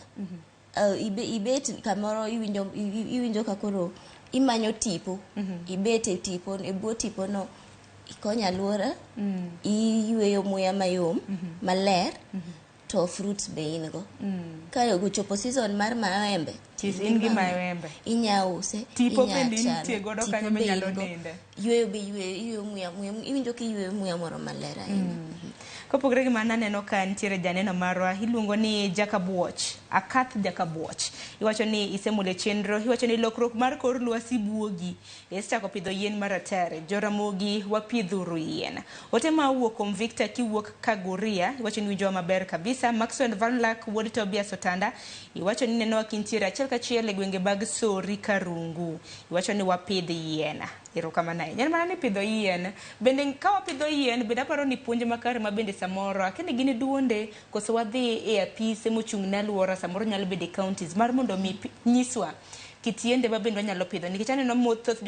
B: ibet kamoro iwinjo ka koro imanyo tipo ibete tipo e bwo tipo no ikonya alwora iyweyo muya mayom maler to fruits be in go. Ka gochopo season mar maembe
A: ingi maembe
B: inyause
A: tipo bende nitie godo kanyo menyalo ninde
B: yweyo muya iwinjo ki yweyo muya moro maler ahinya.
A: Kopogre gi mana neno ka nitiere janeno marwa iluongo ni Akath Jakabuoch. Iwacho ni isemule chenro, iwacho ni lokruok mar kor lwasi buogi. Chako pidho yien maratere, Ramogi wapidhuru yien. Ote ma wuok Victor kiwuok Kaguria, iwacho ni winjo maber kabisa. Maxwell Vanlak wuod Tobias Otanda, iwacho ni neno kintiere achiel kachiel e gwenge bag Sori Karungu. Iwacho ni wapidh yien. Erokamano. Nyen mana ni pidho yien. Bende ka wapidho yien bende aparo ni puonj makare ma bende samoro kende gini duonde koso wadhi e apise mochung' ne alwora samoro nyalo bedo counties mar mondo mi nyiswa kit yiende ma bende wanyalo pidho nikech aneno thoth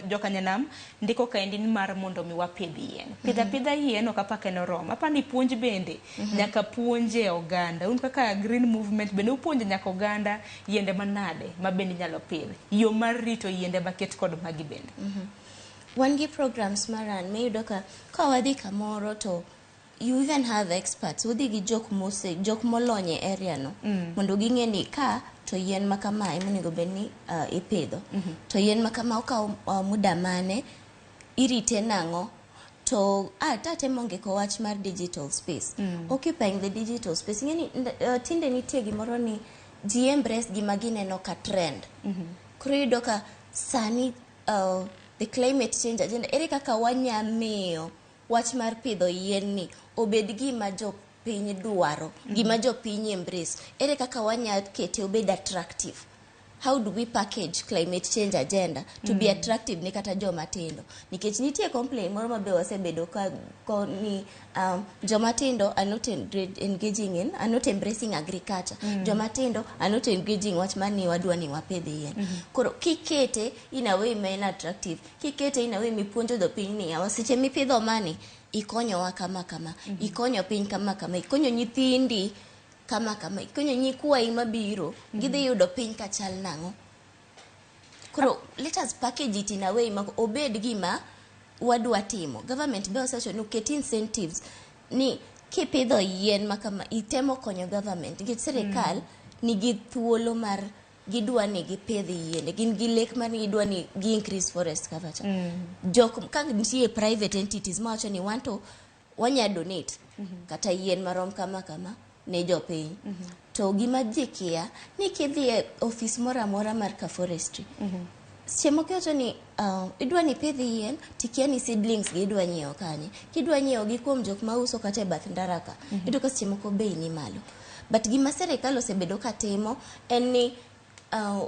A: jokanyanam ndiko kaendi ni mar mondo mi wapidh yien. Pidha yien ok apaka en oromo. Apani puonj bende nyaka puonje oganda. Un kaka green movement bende upuonjo nyaka oganda yiende manade ma bende nyalo pidh. Yo mar rito yiende maket kod magi bende.
B: Wan gi programs maran miyudo ka wadhi kamoro to you even have experts. Udhi gi jok molony e area no mondo ging'e ni ka to yien ma kama monego bedni ipidho. To yien ma kama okawo muda mane, irite nang'o. To tatemo ngeko wach mar digital space. Occupying the digital space. Ng'eni tinde nitie gimoro ni ji embrace gima gineno ka trend. Koro iyudo ka sani the climate change agenda, ere kaka wanyamiyo wach mar pidho yien ni obed gima jopiny dwaro, gima jopiny embrace. Ere kaka wanyakete obed attractive. How do we package climate change agenda to be attractive ne kata joma tindo? Nikech nitie complaint moro mabe wasebedo ka ni joma tindo are not engaging in, are not embracing agriculture. Joma tindo are not engaging wach mani wadwa ni wapidh yien. Koro kikete in a way main attractive, kikete in a way mipuonjo jopiny ni seche mipidho mani ikonyowa kama kama, ikonyo piny kama kama, ikonyo nyithindi kama kama, ikonyo nyikwayi mabiro gidhi yudo piny ka chal nang'o. Koro let us package it in a way ma obed gima wadwa timo. Government be osecho no ket incentives ni kipidho yien ma kama itemo konyo government nikech sirikal nigi thuolo mar gidwa ni gipidh yiende, gin gi lek mar gidwa ni gi increase forest cover. Jok ka nitie private entities ma wacho ni wanya donate kata yien marom kama kama ne jopiny. To gima ji kia ni kidhi e office mora mora mar ka forestry. Semo kioto ni idwa ni pidh yien tikia ni seedlings gi idwa nyiewo kanye. Kidwa nyiewo gi kuom jok ma uso kata e bath ndaraka. Iyudo ka semo ko bei ni malo. But gima serikal osebedo ka timo en ni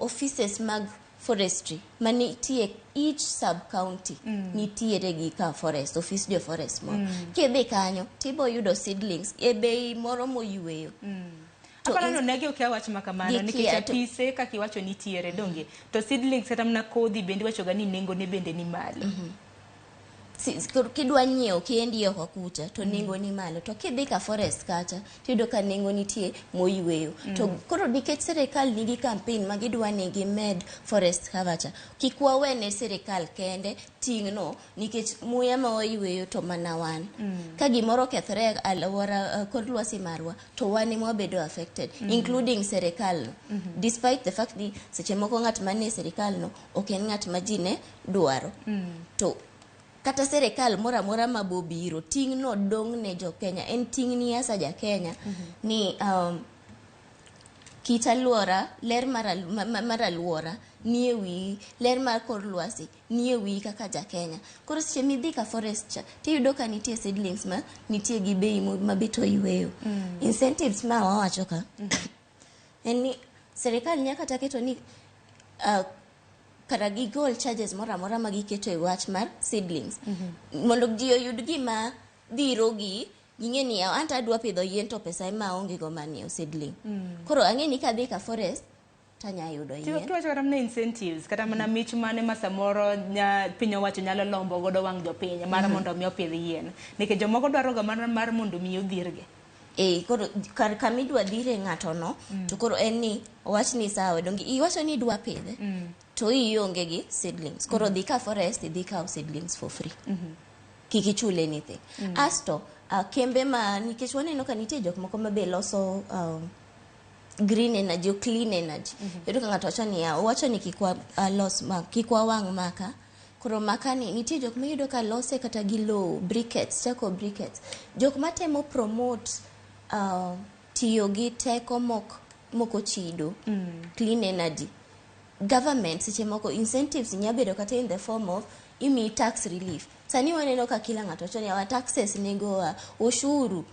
B: offices mag forestry manitie each sub county nitiere gi ka forest office jo forest mo kidhi kanyo tibo yudo seedlings e bei moro moyweyo.
A: Aparo negi okia wach makamano nikech apise kaka iwacho nitiere donge to seedlings kata mna kodhi bende wacho ga ni nengo ne bende ni malo.
B: Kidwa nyiewo kendi oko kucha to nengo ni malo, to kidhi ka forest kacha tiyudo ka nengo nitie moyweyo. To koro nikech serikal nigi campaign ma gidwa ni gimed forest cover cha, kik wawene serikal kende ting'no nikech muya ma oyweyo to mana wan. Ka gimoro kethre alwora kod lwasi marwa to wan ema wabedo affected, including serikal no. Despite the fact ni seche moko ng'at manie serikal no ok en ng'at ma ji ne dwaro. To kata serikal mora mora mabobiro ting no dong ne jo Kenya, en ting ni asa ja Kenya ni kita luora ler mar alwora nie wi ler mar kor lwasi nie wi kaka ja Kenya. Koro seche midhi ka forest cha tiyudo ka nitie seedlings ma nitie gi bei mabito yweyo. Incentives ma wawacho ka en ni serikal nyaka taketo ni kara gigol charges mora mora ma giketo e wach mar seedlings mondo ji oyud gima dhiro gi ging'e ni anta adwa pidho yien to pesa ema onge go manie seedling. Koro ang'e ni kadhi ka forest tanya yudo yien.
A: Tiyo kata na incentives kata mana mich mane ma samoro piny owacho nyalo lombo godo wang' jopiny mar mondo mi opidh yien nikech jomoko dwaro ga mar mondo mi odhirge.
B: Koro kar kamidwa dhire ng'ato no to koro en ni owach ni sawa dongi iwacho ni dwa pidhe to ionge gi seedlings. Koro dhi ka forest dhi ka seedlings for free. Kiki chule anything. Asto kembe ma nikech waneno ka nitie jok moko mabe loso green energy or clean energy. Iyudo ka ng'ato wacho ni kikwa wang' maka. Koro makani nitie jok ma iyudo ka lose kata gi low briquettes, chako briquettes. Jok matemo promote tiyo gi teko moko chido, clean energy. Government seche moko incentives nyabedo kata in the form of imi tax relief. Sani waneno ka kila ng'ato wacho ni our taxes nego ushuru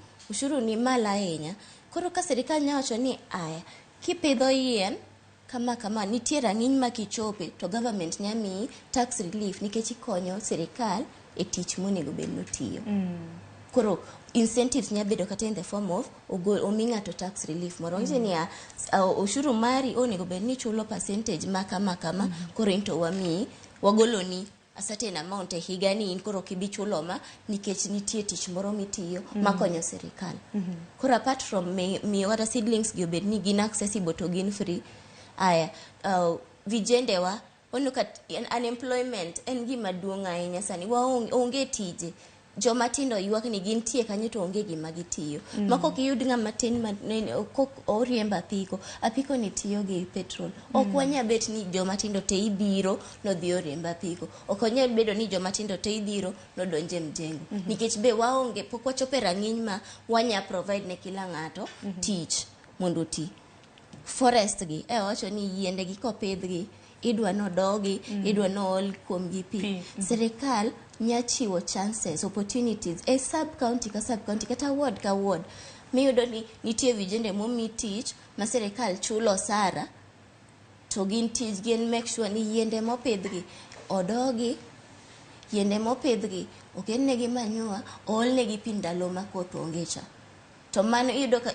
B: ni mala ahinya. Koro ka serikal nyawacho ni aya kipidho yien kama nitie rang'iny ma kichope to government nyami tax relief nikech ikonyo serikal e tich monego bed notiyo. koro incentives nya bedo kata in the form of ominga to tax relief moro ni ushuru mari onego bed ni chulo percentage maka koro into wami wagoloni a certain amount e higa ni in koro kibichulo ma nikech nitie tich moro mitiyo makonyo sirikal. Koro apart from me water seedlings gi obed ni gin accessible to gin free. Aya vijende wa onuka unemployment en gima duong' ahinya sani onge tije. Joma tindo ywak ni gintie kanyo to onge gima gitiyo. Mako kiyud ng'ama tin kok oriemba apiko ni tiyo gi petrol. Ok wanya bet ni joma tindo te ibiro no dhi oriemba apiko. Ok wanya bedo ni joma tindo te idhiro no donje mjengo. Nikech be waonge pok wachope rang'iny ma wanya provide ne kila ng'ato tich mondo ti. Forest gi wacho ni yiende gi kopidhgi idwa no dogi idwa no ol kuom gi pi. Sirikal nyachiwo chances, opportunities sub county kata ward ka ward. Miyudo ni nitie vijende momi tich ma sirikal chulo sara to gin tich gin make sure ni yiende mopidhgi odogi, yiende mopidhgi okennegi manure, oolnegi pi ndalo ma koth onge cha. To mano iyudo ka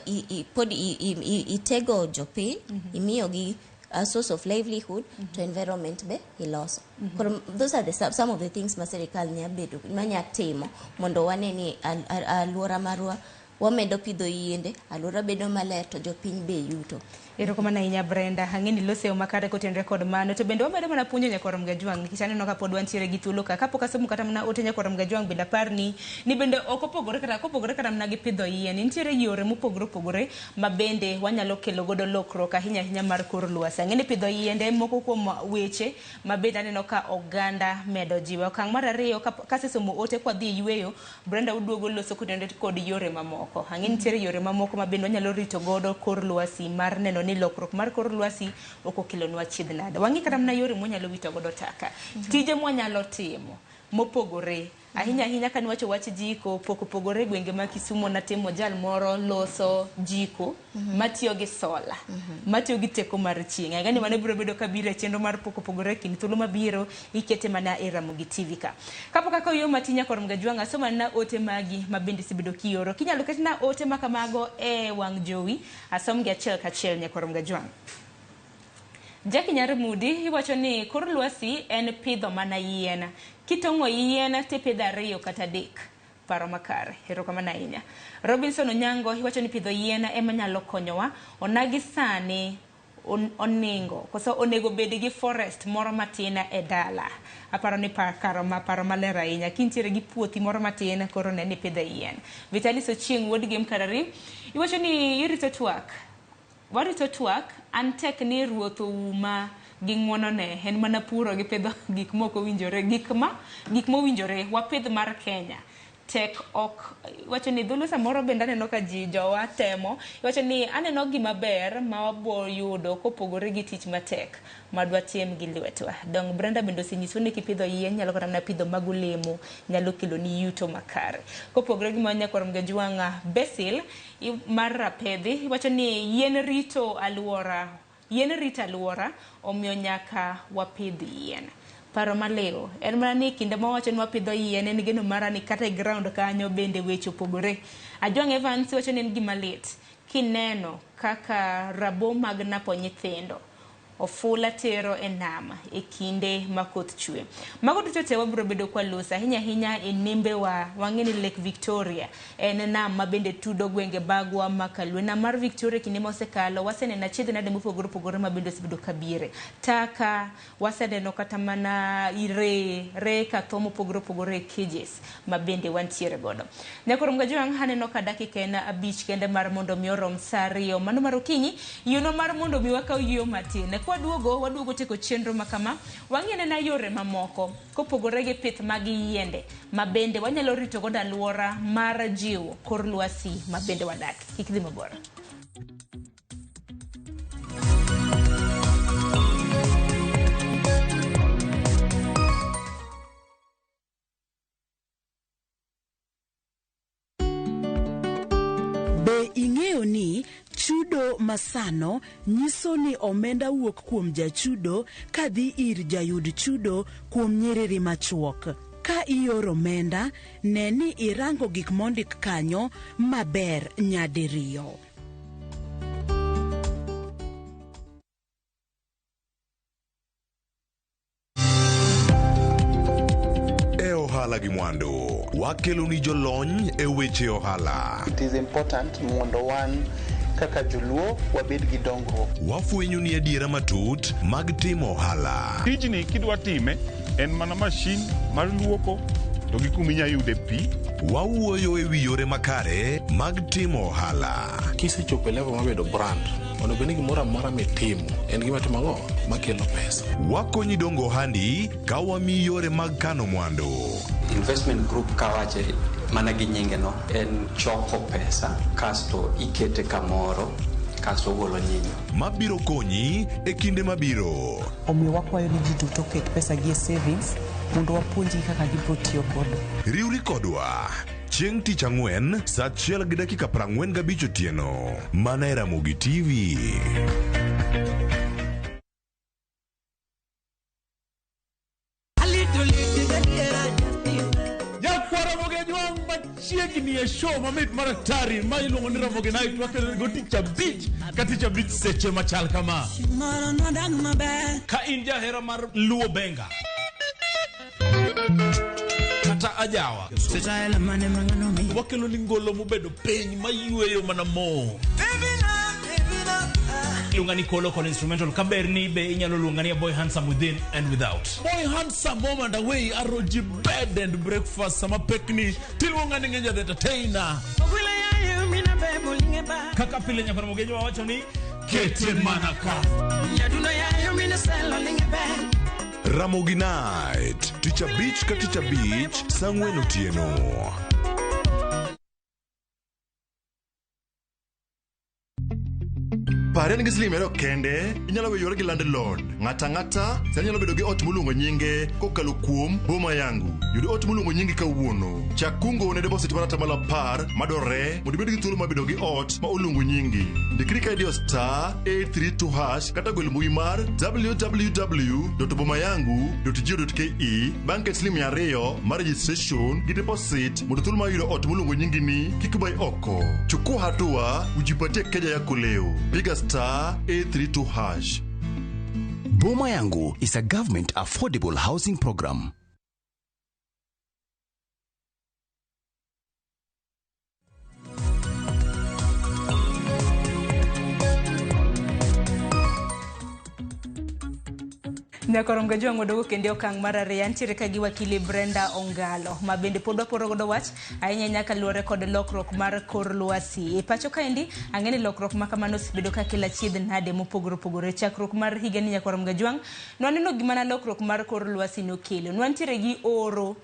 B: pod itego jopiny, imiyogi a source of livelihood to environment be iloso. Those are some of the things maserikal nya bedo manya timo mondo wane ni alwora marwa wamedo pidho yiende, alwora bedo maler to jopiny be yuto.
A: Erokamano ahinya Brenda, ang'eni loseo makare kotenre kod mano to bende wamedo mana puonjo Nyakwar Mgajwang' nikech aneno ka pod wantiere gi thuolo ka kapok asomo kata mana ote Nyakwar Mgajwang' bende aparni ni bende ok opogore kata mana gi pidho yien, nitiere yore mopogore ma bende wanyalo kelo godo lokruok ahinya mar kor lwasi. Ang'eni pidho yiende moko kuom weche ma bende aneno ka oganda medo jiwo. Okang' mar ariyo kasesomo ote kwa dhi yweyo, Brenda uduogo loso kotenre kod yore mamoko. Ang'eni nitiere yore mamoko ma bende wanyalo rito godo kor lwasi mar neno ni lokruok mar kor lwasi ok okelonwa chiedh nade. Wang'i kata mana yore mwanyalo wito godo taka. Tije mwanyalo timo mopogore ahinya ka niwacho wach jiko pogore gwenge ma Kisumu natimo jal moro loso jiko matiyo gi sola, matiyo gi teko mar chieng'. Ang'eni mane biro bedo kabiro chenro mar pogore kin thuolo mabiro ikete mana e Ramogi TV ka. Kapok aka yo matinya Nyakwar Mgajwang' asoma na ote magi ma bende sibedo kioro. Kinyalo ketna ote makamago e wang' jowi asom gi achiel kachiel Nyakwar Mgajwang'. Jackie Nyarmudi iwacho ni kor lwasi en pidho mana yien. Kitong'o yien tipidho 2 kata 3. Paro makare. Erokamano ahinya. Robinson Onyango iwacho ni pidho yien ema nyalo konyowa. Onagi sani onego bed gi forest moro matin e dala. Aparo ni paro maler ahinya. Kintiere gi puothi moro matin koro ne ni pidho yien. Vitalis Ochieng' wuod Game Karari iwacho ni warito twak an tek ni ruoth uma gi ng'wono ne en mana puro gi pidho gik moko winjore gik mowinjore wapidh mar Kenya tek ok. Wacho ni dhulu samoro bende aneno ka ji jowa temo. Wacho ni aneno gima ber ma wabo yudo kopogore gi tich matek madwa tim gi lwetwa. Dong Brenda bende osenyiso ni kipidho yien nyalo kata na pidho mag olemo nyalo kelo ni yuto makare. Kopogore gi Nyakwar Mgajwang' Basil mar Rapedhi wacho ni yien rito alwora omiyo nyaka wapidh yien. Paro maleo en mana ni kinde ma wacho ni wapidho yien en geno mara ni kata e ground kanyo bende weche opogore. Ajwang' Evans wacho ni en gima lit kineno kaka rabo mag napo nyithindo ofula tero e nam e kinde makoth chwe. Mago duto te wabiro bedo kwa losa ahinya e nembe wang'eni Lake Victoria en nam ma bende tudo gwenge bagwa makalwe. Nam mar Victoria kinde ma osekalo waseneno chiedh nade mopogore ma bende osebedo kabiere. Taka waseneno kata mana re ka tho mopogore cages ma bende wantiere godo. Nyakwar Mgajwang' aneno ka dakika en 5 kende mar mondo mi orom saa 2 mano mar okinyi yuno mar mondo mi wakaw yo matin. Waduogo teko chenro makama wang'ene na yore mamoko kopogore gi pith mag yiende ma bende wanyalo rito godo alwora mar jiwo kor lwasi ma bende wadak. Kik dhi mabor.
C: Be ing'eyo ni chudo masano nyiso ni omenda wuok kuom jachudo kadhi ir jayud chudo kuom nyiriri machuok. Ka ioro omenda, ne ni irango gik mondik kanyo maber nyadiriyo.
D: Ohala gi mwandu wakelo ni jolony e weche ohala.
E: It is important mondo wan kaka joluo wabed gi dongruok.
D: Wafwenyo ni adiera matut mag timo ohala.
F: Tijni kidwa time en mana mashin mar luoko to gi kuminya yude pi.
D: Wawuoyo e wi yore makare mag timo ohala.
G: Kisechopo level mabedo brand, onego bed ni gimoro amora mitimo en gima timo ang'o makelo pesa.
D: Wakonyi dongo ohandi ka wamiyi yore mag kano mwandu.
H: Investment group kawache mana gi nyinge no en choko pesa kasto ikete kamoro kasto golo nyinyo.
D: Mabiro konyi e kinde mabiro.
I: Omiyo wakwayo ni ji duto ket pesa gi e savings mondo wapuonji kaka gibiro tiyo godo.
D: Riwri kodwa chieng' tich ang'wen saa 1:45 otieno mana e Ramogi TV.
J: Chiegni e show mamit maratari ma iluongo ni Ramogi Night wakelo go tich abich seche machal kama. Ka in jahera mar luo benga kata ajawa wakelo ni ngolo mobedo piny mayueyo mana mo. Lungani kolo kol instrumental kaberni be inyalo lungani Boy Handsome Within and Without. Boy Handsome moment away aroji bed and breakfast sama pekni tilungani ngeja the entertainer. Kaka pile nyakoro mogejo wacho ni kete manaka.
D: Ramogi Night Teacher Beach ka Teacher Beach sang'wen otieno.
K: Paren gi slimero kende inyalo weyore gi landlord ng'ata nyalo bedo gi ot mulungo nyinge kokalo kuom Boma Yangu. Yud ot mulungo nyinge kawuono. Chak kungo ne deposit mar atamalo 10 madore mondo ibed gi thuolo mar bedo gi ot ma ulungo nyingi. Ndikri ka idio *832# kata gwel mbui mar www.bomayangu.go.ke bang' ket siling 200 mar registration gi deposit mondo thuolo mar yudo ot mulungo nyingi ni kik bai oko. Chukua hatua ujipatie keja yako leo. Piga *832#.
L: Boma Yangu is a government affordable housing program.
A: Nyakorom ga jwango dogo kende okang' mar ariyo ntiere ka gi wakili Brenda Ongalo ma bende pod waporo godo wach ahinya nyaka luore kod lokruok mar kor lwasi. E pacho kaendi ang'eni lokruok ma kamano osebedo ka kelo achiedh nade mopogore opogore. Chakruok mar higa ni Nyakorom ga jwang' nwaneno gima na lokruok mar kor lwasi nokelo. Nwantiere gi oro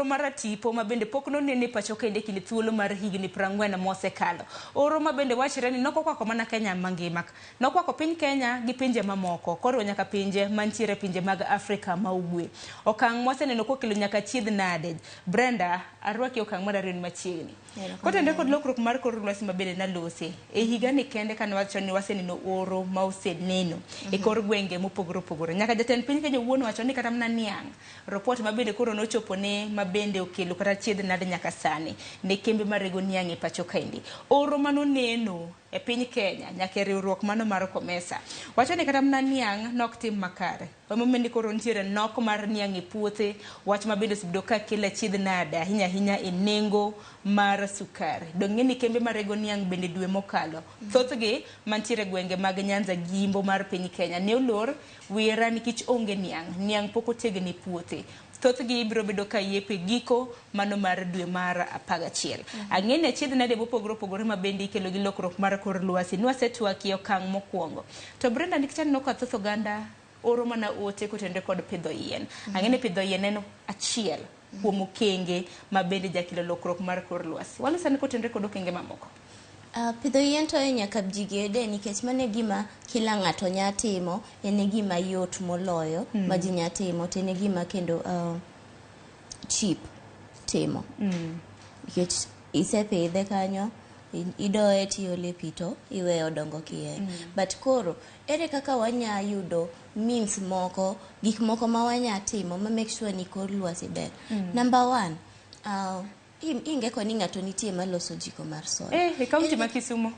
A: mar tipo ma bende pok nonene pacho kaendi kinde thuolo mar higni 40 mosekalo. Oro ma bende wachre ni nokokwako mana Kenya mangima. Nokwako piny Kenya gi pinje mamoko. Koro nyaka pinje mantiere pinje mag Afrika ma ugwe. Okang' mwaseneno kokelo nyaka chiedh nade. Brenda, arwaki okang' mar ariyo machiegni. Kotende kod lokruok mar kor lwasi ma bende nalose. E higa ni kende kan wacho ni waseneno oro ma oseneno e kor gwenge mopogore opogore. Nyaka jatend piny Kenya wuono wacho ni kata mna niang'. Report ma bende koro nochopo ne ma bende okelo kata chiedh nade nyaka sani ne kembe marego niang' e pacho kaendi. Oro manoneno e piny Kenya nyaka riwruok mano mar Komesa wacho ni kata mna niang' nok tim makare. Omomendi koro ntiere nok mar niang' e puothe wach ma bende osebedo ka kelo chiedh nade ahinya e nengo mar sukari. Dong'eni kembe marego niang' bende dwe mokalo thothgi mantiere gwenge mag Nyanza gimbo mar piny Kenya ne olor wira nikech onge niang' pok otegni puothe. Thothgi biro bedo ka yepe giko mano mar dwe mar 11. Ang'eni achiedh nade mopogore opogore ma bende ikelo gi lokruok mar kor lwasi nwasetwaki okang' mokwongo. To Brenda nikchani no kathoth oganda oro mana ote kotende kod pidho yien. Ang'eni pidho yien en achiel kuom okenge ma bende jakelo lokruok mar kor lwasi. Walosani kotende kod okenge mamoko.
B: Pidho yien to nyaka jigede nikech mane gima kila ng'ato nya timo en gima yot moloyo ma ji nya timo to en gima kendo cheap timo nikech isepidhe kanyo idoye tiole pito iwe odongo kiye but koro ere kaka wanya yudo means moko gik moko ma wanya timo ma make sure ni kor lwasi ber. Number 1, inge koni ng'ato nitie maloso jiko mar sola
A: e kaunti ma Kisumu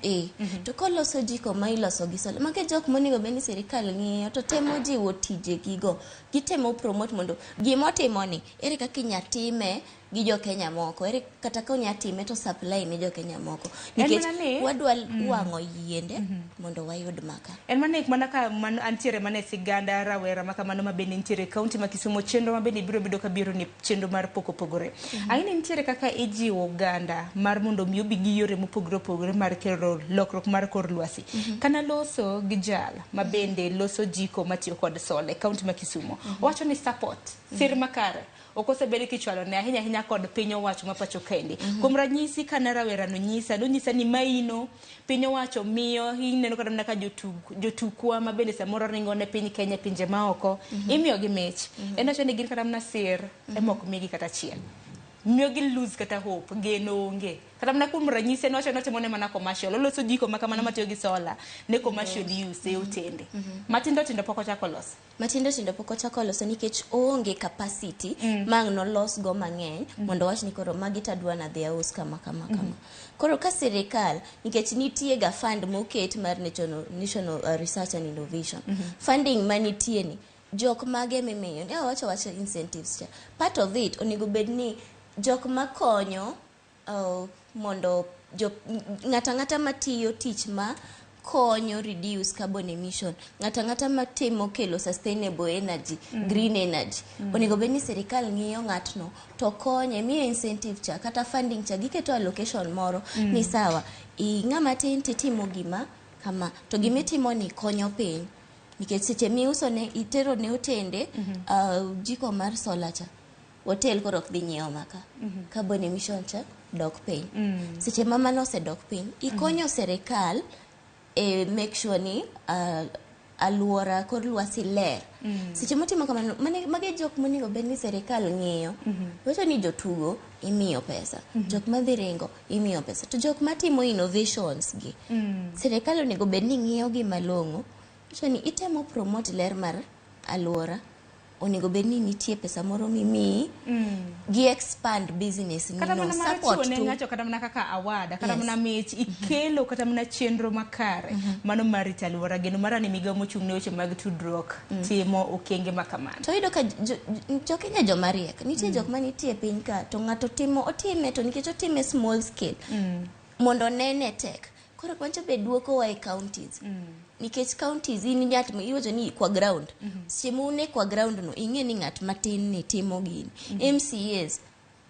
B: to koloso jiko ma iloso gi sola make jok monego beni sirikal ng'iyo to temo jiwo tije gigo gitemo promote mondo gimotimo ni ere kaka inyatime gi jo Kenya moko ere kata ka unyatime to supply ne jo Kenya moko nikech wadwa wang'o yiende mondo wayud maka
A: en mana ka antiere mane siganda rawera maka mano mabende nitiere kaunti ma Kisumu chenro mabende biro bedo ka biro ni chenro mar pogore aini nitiere kaka ijiwo Uganda mar mondo mi obi gi yore mopogore mar kero lokruok mar kor lwasi kana loso gi jal mabende loso jiko matiyo kod sola kaunti ma Kisumu wacho ni support sir makare okose bedi kichwalo ne ahinya kod piny owacho mapacho kendi kuom ranyisi kana rawera no nyisa ni maino piny owacho miyo ineno kata mna ka jotukwa mabende samoro ringo ne piny Kenya pinje maoko imiyo gi mich enocho ni gin kata mna sir emok migi kata chiel miyo gi lose kata hope geno onge kata mna kuom ranyisi enocho notimo ne mana commercial oloso jiko maka mana matiyo gi sola ne commercial use utende matindo poko chako loso
B: matindo poko chako loso nikech onge capacity mang no los go mang'eny mondo wach ni koro magi tadwa na dhia us kama koro ka sirikal nikech nitie ga fund moket mar national research and innovation funding manitie ni jok mage mimiyo ne wacho incentives cha part of it onego bedni jok makonyo mondo ng'ata matiyo tich ma konyo reduce carbon emission ng'ata matimo kelo sustainable energy green energy onego bedni sirikal ng'iyo ng'atno to konye miyo incentive cha kata funding cha giketo allocation moro ni sawa ng'ama tin timo gima kama to gimitimo ni konyo piny nikech seche miuso ne itero ne otende jiko mar sola cha hotel koro ok dhi nyiewo maka carbon emission cha dok piny seche mamano osedok piny ikonyo sirikal make sure ni aluora kor lwasi ler seche motimo kamano mage jok monego bedni sirikal ng'iyo wacho ni jotugo imiyo pesa jok madhi ringo imiyo pesa to jok matimo innovations gi sirikal onego bedni ng'iyo gi malong'o wacho ni itemo promote ler mar aluora onego bedni nitie pesa moro mimi gi expand business ni no support
A: to ngacho kata mana kaka awada kata mana mich ikelo kata mana chenro makare mano marita aluora geno mara ni miga mochung'ne weche mag tudruok timo okenge makamano
B: to ido ka jo Kenya jo mariek nitie jok manitie piny ka to ng'ato otime to nikech otime small scale mondo nene tek koro kwancho be duoko wa e counties nikech counties in ng'at iwacho ni kwa ground simune kwa ground no ing'e ni ng'at matin ni timo gini MCAs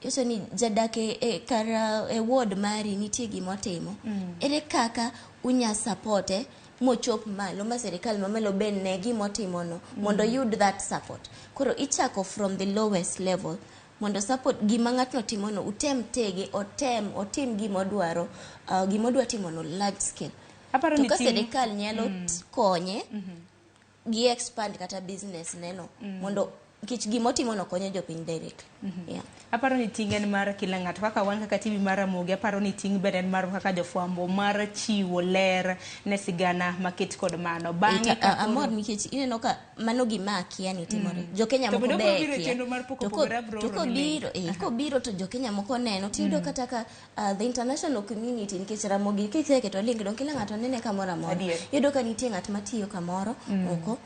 B: yoso ni jadake kara ward mari nitie gimotimo ere kaka unya supporte mochop malo ma sirikal mamalo ben ne gimotimo no mondo yud that support koro ichako from the lowest level mondo support gima ng'atno timo no utem tege otim gimodwaro gimodwa timo no large scale to ka sirikal nyalo konye gi expand kata business neno mondo kich gimotimo no konyo jopiny direct
A: aparo ni tingen mar kila ng'ato kaka wan kaka TV mar Ramogi aparo ni ting beden mar kaka jofwambo mar chiwo ler ne sigana maket kod mano
B: bang'e amor nikech ineno ka mano gima akia ni timore jo Kenya moko be to biro to jo Kenya moko neno tiyudo kata ka the international community nikech Ramogi keto link don kila ng'ato nene kamoro amora yudo ka nitie ng'at matiyo kamoro oko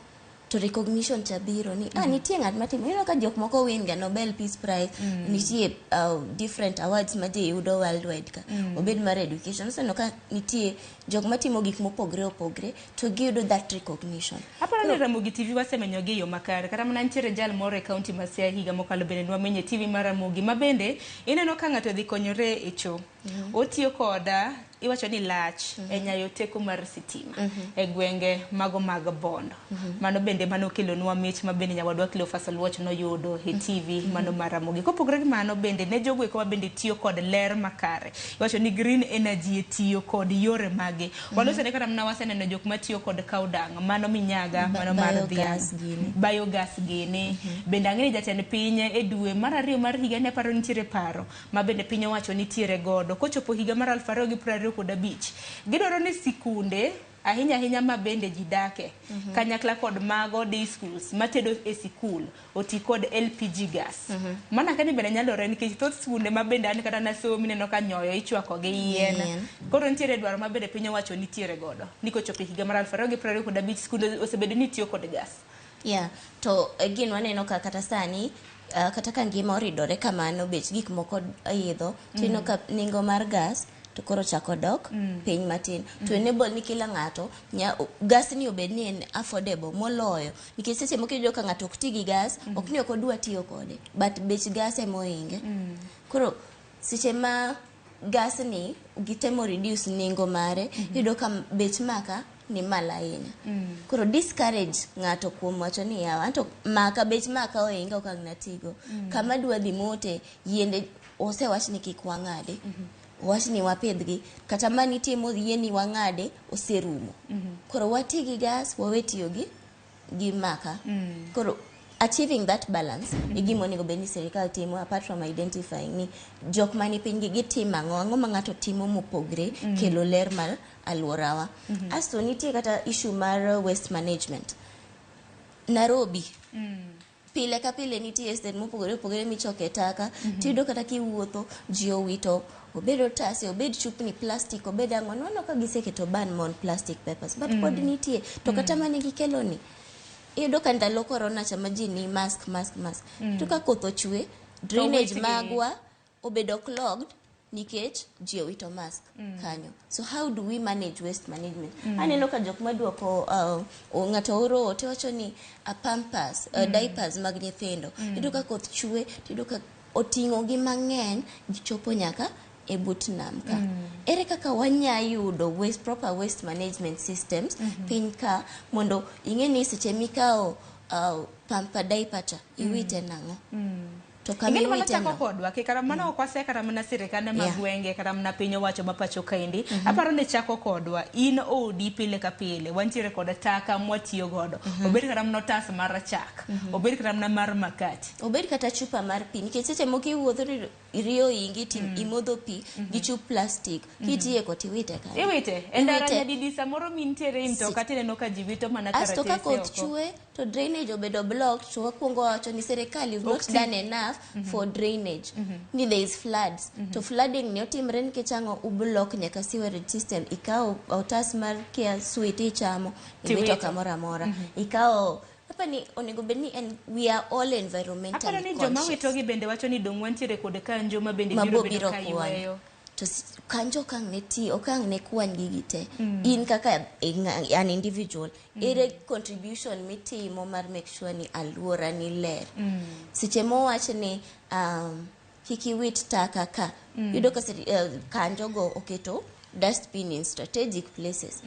B: to recognition cha biro ni nitie ng'at matimo you know ka jok moko win ga Nobel Peace Prize nitie different awards ma ji yudo worldwide ka obed mar education so no ka nitie jok matimo gik mopogre to giyudo that recognition
A: aparo ni Ramogi TV wasemenyo gi yo makare kata mana nitiere jal moro e county ma Siaya higa mokalo bende wamenye TV mar Ramogi mabende ineno ka ng'ato dhi konyore e cho otiyo koda iwacho ni lach enyayo teko mar sitima e gwenge mago mag Bondo mano bende mano kelo nwa mich mabende nyawadwa Cleophas Oluoch no yudo e TV mano mar Ramogi kopogore gi mano bende ne jogo eko bende tiyo kod ler makare iwacho ni green energy tiyo kod yore mage walose ne kata mna waseneno jok matiyo kod kaudang mano minyaga mano mar biogas gini bende ang'eni jatend piny e dwe mar 2 mar higa ne paro nitiere paro mabende piny owacho nitiere godo kochopo higa mar 2020 85 gidwaro ni sikunde ahinya ma bende jidake kanyakla kod mago day schools matedo e sikul oti kod LPG gas mana kani bende nyalore nikech thoth sikunde ma bende an kata nasomi neno ka nyoyo ichwako gi yien koro nitiere dwaro ma bende piny owacho nitiere godo nikochopo higa mar 2025 sikunde osebedo ni tiyo kod gas.
B: To again waneno ka kata sani kata ka ngima oridore kamano bech gik moko idho tino ka nengo mar gas to koro chako dok piny matin to enable ni kila ng'ato gas ni obed ni en affordable moloyo nikech seche moko iyudo ka ng'ato ok ti gi gas ok ni ok odwa tiyo kode but bech gas emoinge koro seche ma gas ni gitemo reduce nengo mare iyudo ka bech maka ni mala ahinya koro discourage ng'ato kuom wacho ni yawa to maka bech maka oinga ok ang' natigo kama dwa dhi mote yiende osewach ni kik wang'ade wach ni wapidhgi kata manitie modhie ni wang'ade oserumo koro wati gi gas wawe tiyo gi maka koro achieving that balance igimo nego beni serikal timo apart from identifying ni jok mani piny gitimo ang'o ma ng'ato timo mopogre kelo ler mar alworawa asto nitie kata issue mar waste management Nairobi pile ka pile nitie state mopogore michoke taka tiyudo kata kiwuotho ji owito obed otase obed chupni plastic obed ang'o nono ka giseketo ban mon plastic papers but pod nitie to kata mane gikelo ni iyudo ka ndalo corona chama ji ni mask to ka koth ochwe drainage magwa obedo clogged nikech ji owito mask kanyo so how do we manage waste management aneno ka jok maduoko ng'ato oro ote wacho ni pampers diapers mag nyithindo iyudo ka koth chwe iyudo ka oting'o gi mang'eny gichopo nyaka e but nam ka ere kaka wanyayudo proper waste management systems piny ka mondo ing'e ni seche mikao pamper diaper cha iwite nang'o to
A: kami mana chako kodwa ke kara mana okwase kara mana sirikande magwenge kara mana piny owacho mapacho kaindi aparo ne chako kodwa in odi pile ka pile wantiere kod taka mwatiyo godo obed kara mana otas mar chak obed kara mana mar makati
B: obed kata chupa mar pi nikech seche moko iwuotho iriyo ingi imodho pi gi chup plastic kitiye ko tiwite ka
A: iwite endara nyadidi samoro mintiere mtoka tineno ka jiwito mana karatese
B: asto ka koth chwe to drainage obedo blocked to wakuongo wacho ni serikal is not done enough for drainage ni there is floods to flooding ni otimre nikech ang'o ublock nyaka sewerage system ikao otas mar care sweet ichamo iwito kamoro amora ikao hapa ni onego bedni and we are all environmentally
A: conscious. Hapa ni joma wito gi bende wacho ni dong wantiere kod kanjo ma bende biro ka yweyo.
B: To kanjo kang neti okang ne kwan gi gite. In kaka an individual ere contribution mitimo mar make sure ni alwora ni ler. Seche mo wacho ni kiki wit taka ka. Yudo ka kanjo go oketo dustbin in strategic places.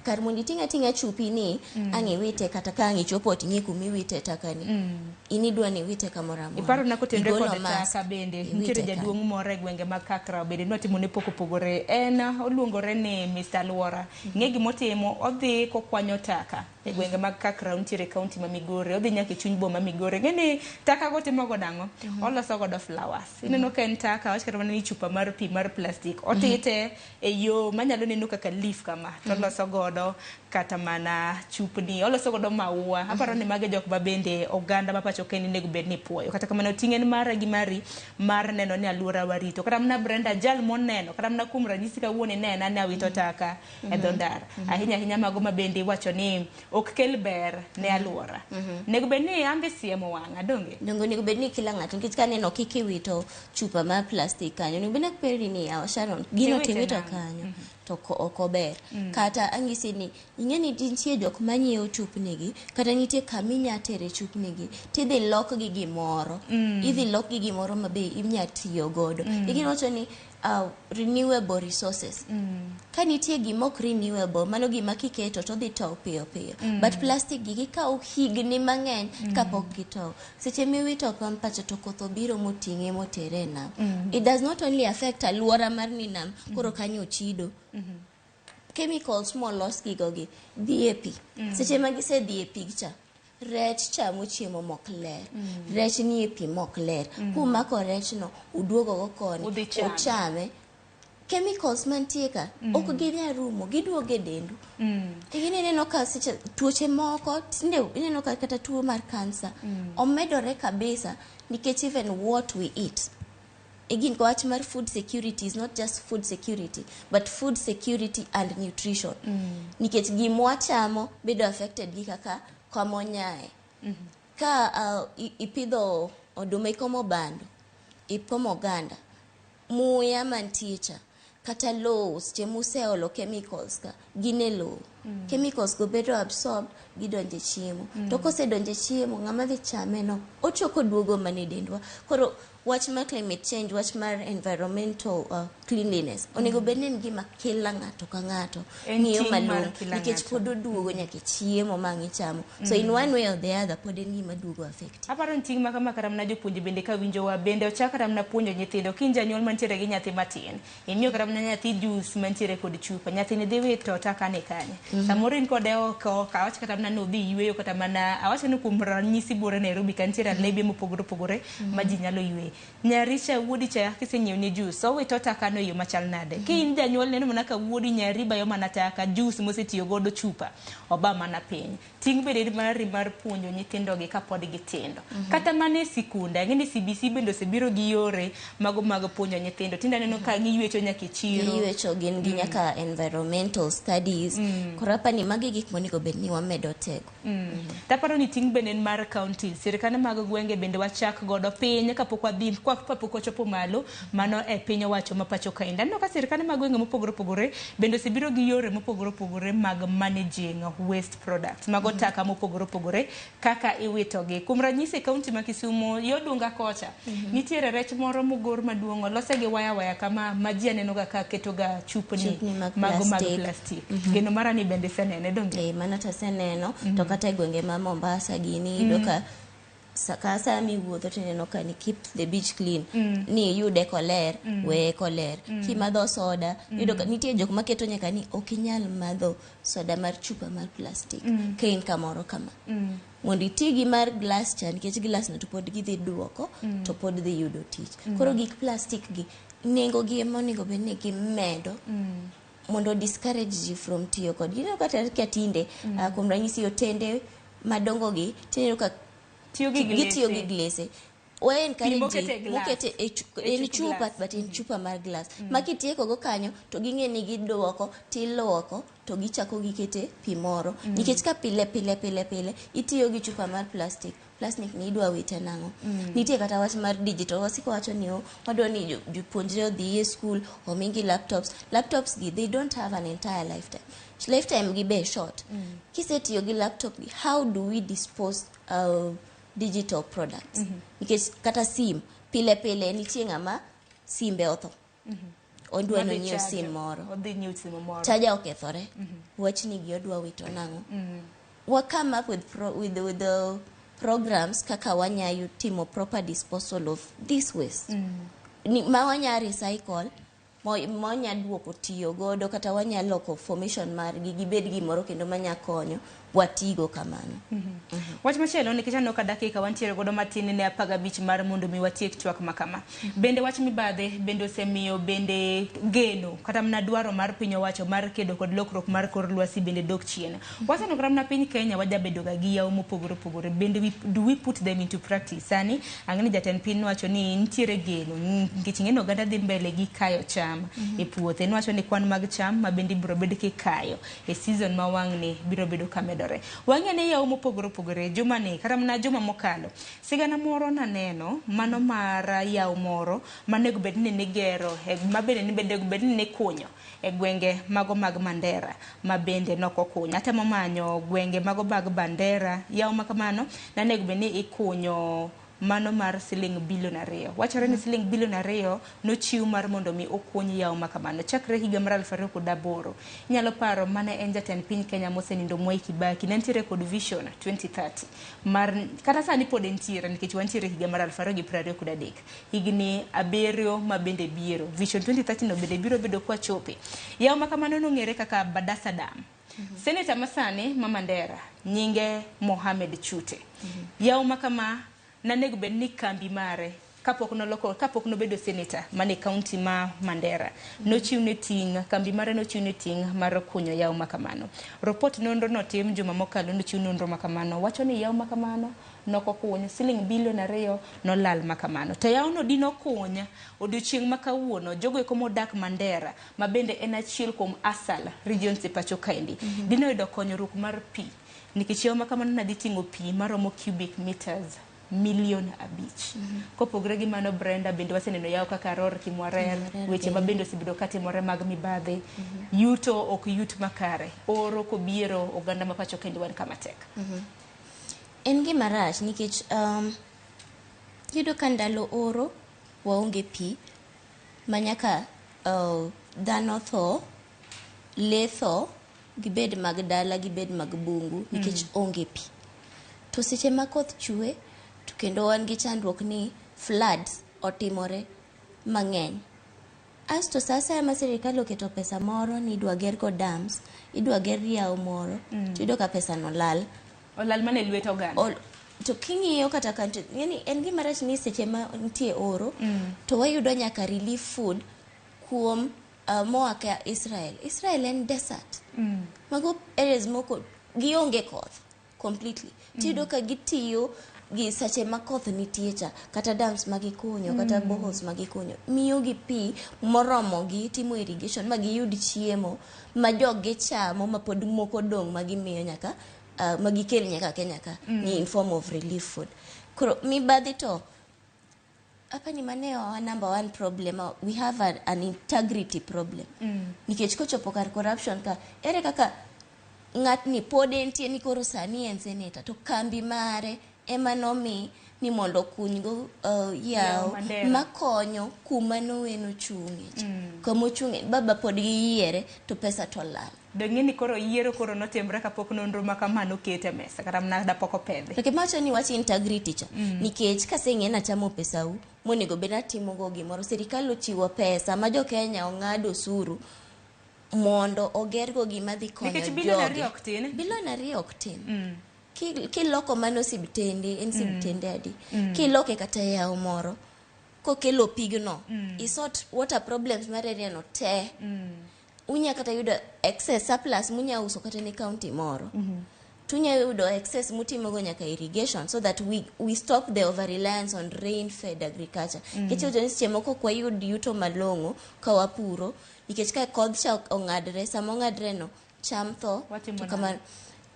B: Kar mondi tinga chupi ni angi wite kata kangi chopo tingi kumi wite takani. Inidwa ni wite kamora mo.
A: Iparo na kotendre kod taka bende. Nitiere jaduong' moro e gwenge mag Kakra bende nwatimo ne poko pogore. En oluongore ni Mr. Alwora. Ng'e gimotimo odhi kokwanyo taka e gwenge mag Kakra nitiere kaunti ma Migori. Odhi nyaka e chuny boma Migori. Ng'eni taka go timo godang'o. Oloso godo flowers. Ineno ka en taka wach kata ni chupa mar pi mar plastic. Otite e yo manyalo neno kaka leaf kama to loso godo kata mana chupni oloso godo maua aparo ni mage jok ba bende oganda mapacho keni nego bed ni puoyo kata kamano tingen mara gi mari mar neno ni alwora warito kata mna Brenda jal moneno kata mna kum ranyisi ka wuone nena ne awito taka e dhondar ahinya mago ma bende wacho ni ok kel ber ne alwora nego bed ni ambe siemo wanga donge
B: nego bed ni kila ng'ato nikech kaneno kiki wito chupa mar plastic kanyo nego bed ni peri ni yawa Sharon gino tiwito kanyo to okober kata angisi ni ing'eni nitie jok manyiewo chupnigi kata nitie kaminya tere chupnigi tidhi lok gi gimoro idhi lok gi gimoro mabe inya tiyo godo igino wacho ni renewable resources ka nitie gimok renewable mano gima kiketo to dhi tow piyo but plastic gigi kaw higni mang'eny kapok gitow seche miwito pampacha to koth obiro moting'e motere nam it does not only affect alwora mar ni nam koro kanyo chido chemicals molos gigogi dhi e pi seche ma gise dhi e pi cha rech chamo chiemo mok ler rech ni e pi mok ler kumako rech no uduogo go koni uchame chemicals mantie ka ok ginya rumo, giduoge dendu. Ineno ka seche tuoche moko tinde ineno ka kata tuo mar cancer omedore kabisa nikech even what we eat. Again, wach mar food security is not just food security but food security and nutrition. Nikech gimwa chamo bedo affected gi kaka kamonyae. Ka ipidho oduma ikomo bando, ikomo oganda, muya mantie cha kata low chemuseolo chemicals ka gine low. Chemicals go bedo absorb gidonje chiemo. To kosedonje chiemo ng'ama dhi chame no ochoko duogo mane dendwa. Koro wach mar climate change, wach mar environmental cleanliness onego bedni en gima kila ng'ato ka ng'ato ng'iyo malong'o nikech pod oduogo nyaka chiemo ma ng'ichamo. So in one way or the other pod en gima duogo affect.
A: Aparo ting ma kama karam na jopuonje bende ka winjowa bende ochakaram na puonjo nyithindo kinja nyuol mantiere gi nyathi matin. Imiyo karam na nyathi juice mantiere kod chupa. Nyathini dhi wito takane kanye. Samoro in kode oko ka awach kata mana nodhi yweyo kata mana awacho ni kuom ranyisi bore Nairobi kantiere lebe mopogore opogore ma ji nyalo yweyo. Nyarisha wuodi cha kisenyiew ni juice so wito takano yo machal nade. Ki in janyuol neno mana ka wuodi nyari bayo mana taka juice mosetiyo godo chupa oba mana piny. Ting bende mar puonjo nyithindo gi kapod gitindo. Kata mana e sikunda ng'eni CBC bende osebiro gi yore mag puonjo nyithindo. Tinda neno ka giywecho nyaka chiro.
B: Giywecho gin gi nyaka environmental studies. Korapa ni magi gik monego bedni wamedo tego.
A: Taparo ni ting bende mar county. Sirikane mag gwenge bende wachak godo piny kapok wadhi kapok ochopo malo mano e piny owacho ma pacho ka inda. No ka sirikane mag gwenge mopogore opogore bende osebiro gi yore mopogore opogore mag managing waste products. Mago taka mopogore opogore kaka iwito gi. Kuom ranyisi county ma Kisumu yodunga kocha. Nitiere rech moro mogor maduong' olose gi waya kama maji aneno ga ka keto ga chupni mago mag plastic. Geno mara ni bende senene donge.
B: Mana ta seneno to kata gwenge ma Mombasa gini doka sakasa mi wuotho tineno ka ni keep the beach clean. Ni yude koler we koler. Kimadho soda yudo ka nitie jok maketo nyaka ni okinyal madho soda mar chupa mar plastic kain kamoro kama. Mondo itigi mar glass cha nikech glass na to pod gidhi duoko to pod dhi yudo tich. Koro gik plastic gi nengo gi monego bedni gi medo mondo discourage ji from tiyo kod gino kata katinde kuom ranyisi otende madongo gi tineno ka tiyo gi glese. When mukete in chupa but in chupa mar glass makitieko go kanyo to ging'e ni giduoko tiluoko to gichako gikete pi moro nikech ka pile itiyo gi chupa mar plastic ni idwa wite nang'o. Nitie kata wach mar digital wasiko wacho ni wadwa ni jopuonjre odhi e school omingi laptops gi they don't have an entire lifetime gi be short. Kisetiyo gi laptop gi how do we dispose digital products? Because kata sim pile nitie ng'ama simbe otho odwa no nyiew sim moro chaja okethore wach ni gi odwa wito nang'o. We come up with the programs kaka wanyayo timo proper disposal of this waste. Ma wanya recycle monya duoko tiyo godo kata wanya loko formation mar gibed gimoro kendo manya konyo watigo kamano.
A: Wach machielo nikech aneno ka dakika wantiere godo matin ne 15 mar mondo mi watiek twak makama. Bende wach mibadhe bende osemiyo bende geno kata mna dwaro mar piny owacho mar kedo kod lokruok mar kor lwasi bende dok chien. Waseno kram na piny Kenya wajabedo ga gi yawo mopogore opogore bende do we put them into practice? Sani ang'eni jatend piny wacho ni nitiere geno nikech ng'eno oganda dhi mbele gi kayo cham e puothe. Nwacho ni kwan mag cham ma bende biro bedo kikayo e season ma wang'ni biro bedo kamedore. Wang'e ne yawo mopogore opogore juma ni kata mna juma mokalo sigana moro na neno mano mar yawo moro manego bedni ne gero mabende ni bende bedni ne kunyo e gwenge mago mag Mandera ma bende noko kunya atemo manyo gwenge mago bag Bandera yawo makamano na nego bedni ikunyo mano mar siling bilion 2. Wachore ni siling bilion 2 nochiw mar mondo mi okuny yawo makamano chakre higa mar 2008. Inyalo paro mane en jatend piny Kenya mosenindo Mwai Kibaki nentiere kod vision 2030 mar kata sani pod entiere nikech wantiere higa mar 2023 higni 7 ma bende biro vision 2030 no bende biro bedo kwa chope. Yawo makamano nong'ere kaka Badasa Dam. Senator masani ma Mandera nyinge Mohamed Chute. Yawo makama nanego bedni kambi mare kapok nobedo senator mane kaunti ma Mandera nochiwne ting' kambi mare nochiwne ting' mar kunyo yawo makamano. Report nonro notim juma mokalo nochiw nonro makamano wacho ni yawo makamano nokokuny siling bilion 2 nolal makamano. To yawo no dino kuny odiochieng' makawuono jogo eko modak Mandera ma bende en achiel kuom Asal regions e pacho kaendi dino yudo konyruok mar pi nikech yawo makamano nadi ting'o pi maromo cubic meters milion 5. Kopogre gi mano Brenda bende waseneno yawo kaka Ror Kimwarer weche ma bende osebedo katimore mag mibadhi yuto ok yut makare oro kobiero oganda ma pacho kaendi wan kama tek.
B: En gima rach nikech yudo ka ndalo oro waonge pi manyaka dhano tho, le tho, gibed mag dala, gibed mag bungu nikech onge pi. To seche ma koth chue to kendo wan gi chandruok ni floods otimore mang'eny. Asto sasa ma sirikal oketo pesa moro ni idwa ger go dams, idwa ger yawo moro, to yudo ka pesa no olal
A: mane lwet oganda.
B: To king'iyo kata kanto, yani en gima rach ni seche ma nitie oro to wayudo nyaka relief food kuom moa ka Israel. Israel en desert. Mago areas moko gionge koth completely. Tido ka gitiyo gi sache ma koth nitie cha kata dams magikunyo kata boreholes magikunyo miyo gi pi moromo gi timo irrigation magiyud chiemo ma jogi chamo ma pod moko dong magimiyo nyaka magikel nyaka Kenya ka ni in form of relief food. Koro mibadhi to apani maneo number one problem, we have an integrity problem. Nikech kochopo kar corruption ka ere kaka ng'atni pod entie ni koro sani en senator to kambi mare ema nomi ni mondo kunygo yawo makonyo kuma noweno chung'e. Kuma ochung'e baba pod giyiere to pesa to lal.
A: Dong'eni koro yiero koro notimre kapok nonro makamano kete mesa kata mnada poko pedhe.
B: To kimacho ni wach integrity cha nikech kaseng'e na chamo pesau monego bed atimo go gimoro sirikal ochiwo pesa ma jo Kenya ong'ado osuru mondo ogergo gima dhi konyo jogi.
A: Nikech
B: bilion 2 ok tin. Kiloko mano sibtende en sibtende adi. Kiloke kata yawo moro kokelo pigno isort water problems mar area no te. Unya kata yudo excess surplus munya uso kata ni county moro. Tunya yudo excess mutimogo nyaka irrigation so that we stop the over reliance on rain fed agriculture. Kecho jonisi moko kwa yud yuto malongo ka wapuro nikech ka kodh cha ong'adre samo ng'adre no cham tho to kama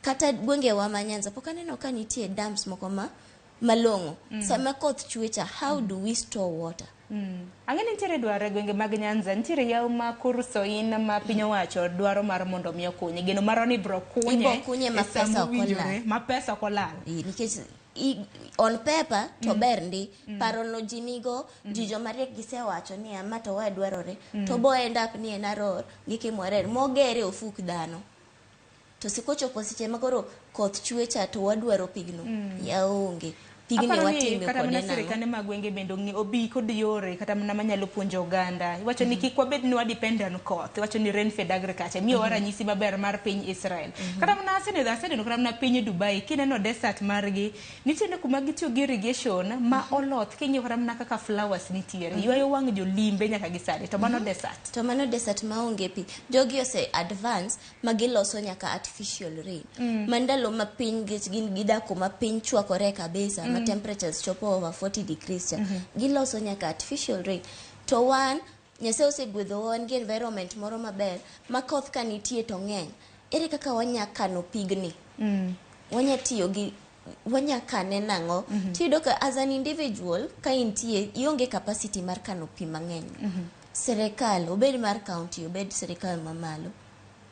B: kata gwenge wa Manyanza pok aneno ka nitie dams moko malongo. Sama koth chue cha how do we store water?
A: Ang'eni nitiere dwaro gwenge mag Nyanza nitiere yawo ma Kursoin ma piny owacho dwaro mar mondo mi okunye geno maro ni bro kunye
B: ma pesa okolal
A: pesa okolal
B: nikech on paper to ber ndi paro no jinigo jijo mariek gisewacho ni ama to wa dwarore to bo end up ni en Aror gi Kimwarer mogere ofuk dhano to sikochopo seche makoro koth chue cha to wadwaro pigno yaonge pigni watime
A: kata mana sirikane mag gwenge bende obi kod yore kata mana manyalo puonjo oganda iwacho ni kik wabed ni wadependent koth iwacho ni rain fed agriculture miyo ranyisi maber mar piny Israel kata mana aseneno kata mana piny Dubai kineno desert margi nitiere kuma gitiyo gi irrigation ma oloth king'iyo kata mana kaka flowers nitiere ywayo wang' jolimbe nyaka gisani to mano desert
B: maonge pi jogi ose advance magiloso nyaka artificial rain mandalo ma piny gin gidako ma piny chwakore kabisa temperatures chopo over 40 degrees cha giloso nyaka artificial rain to one nyase osegwedho wan gi environment moro maber ma koth ka nitie to ng'eny ere kaka wanya kano pigni wanya tiyo gi wanya kane nang'o tiyudo ka as an individual ka intie ionge capacity mar kano pi mang'eny serikal obed mar county obed serikal mamalo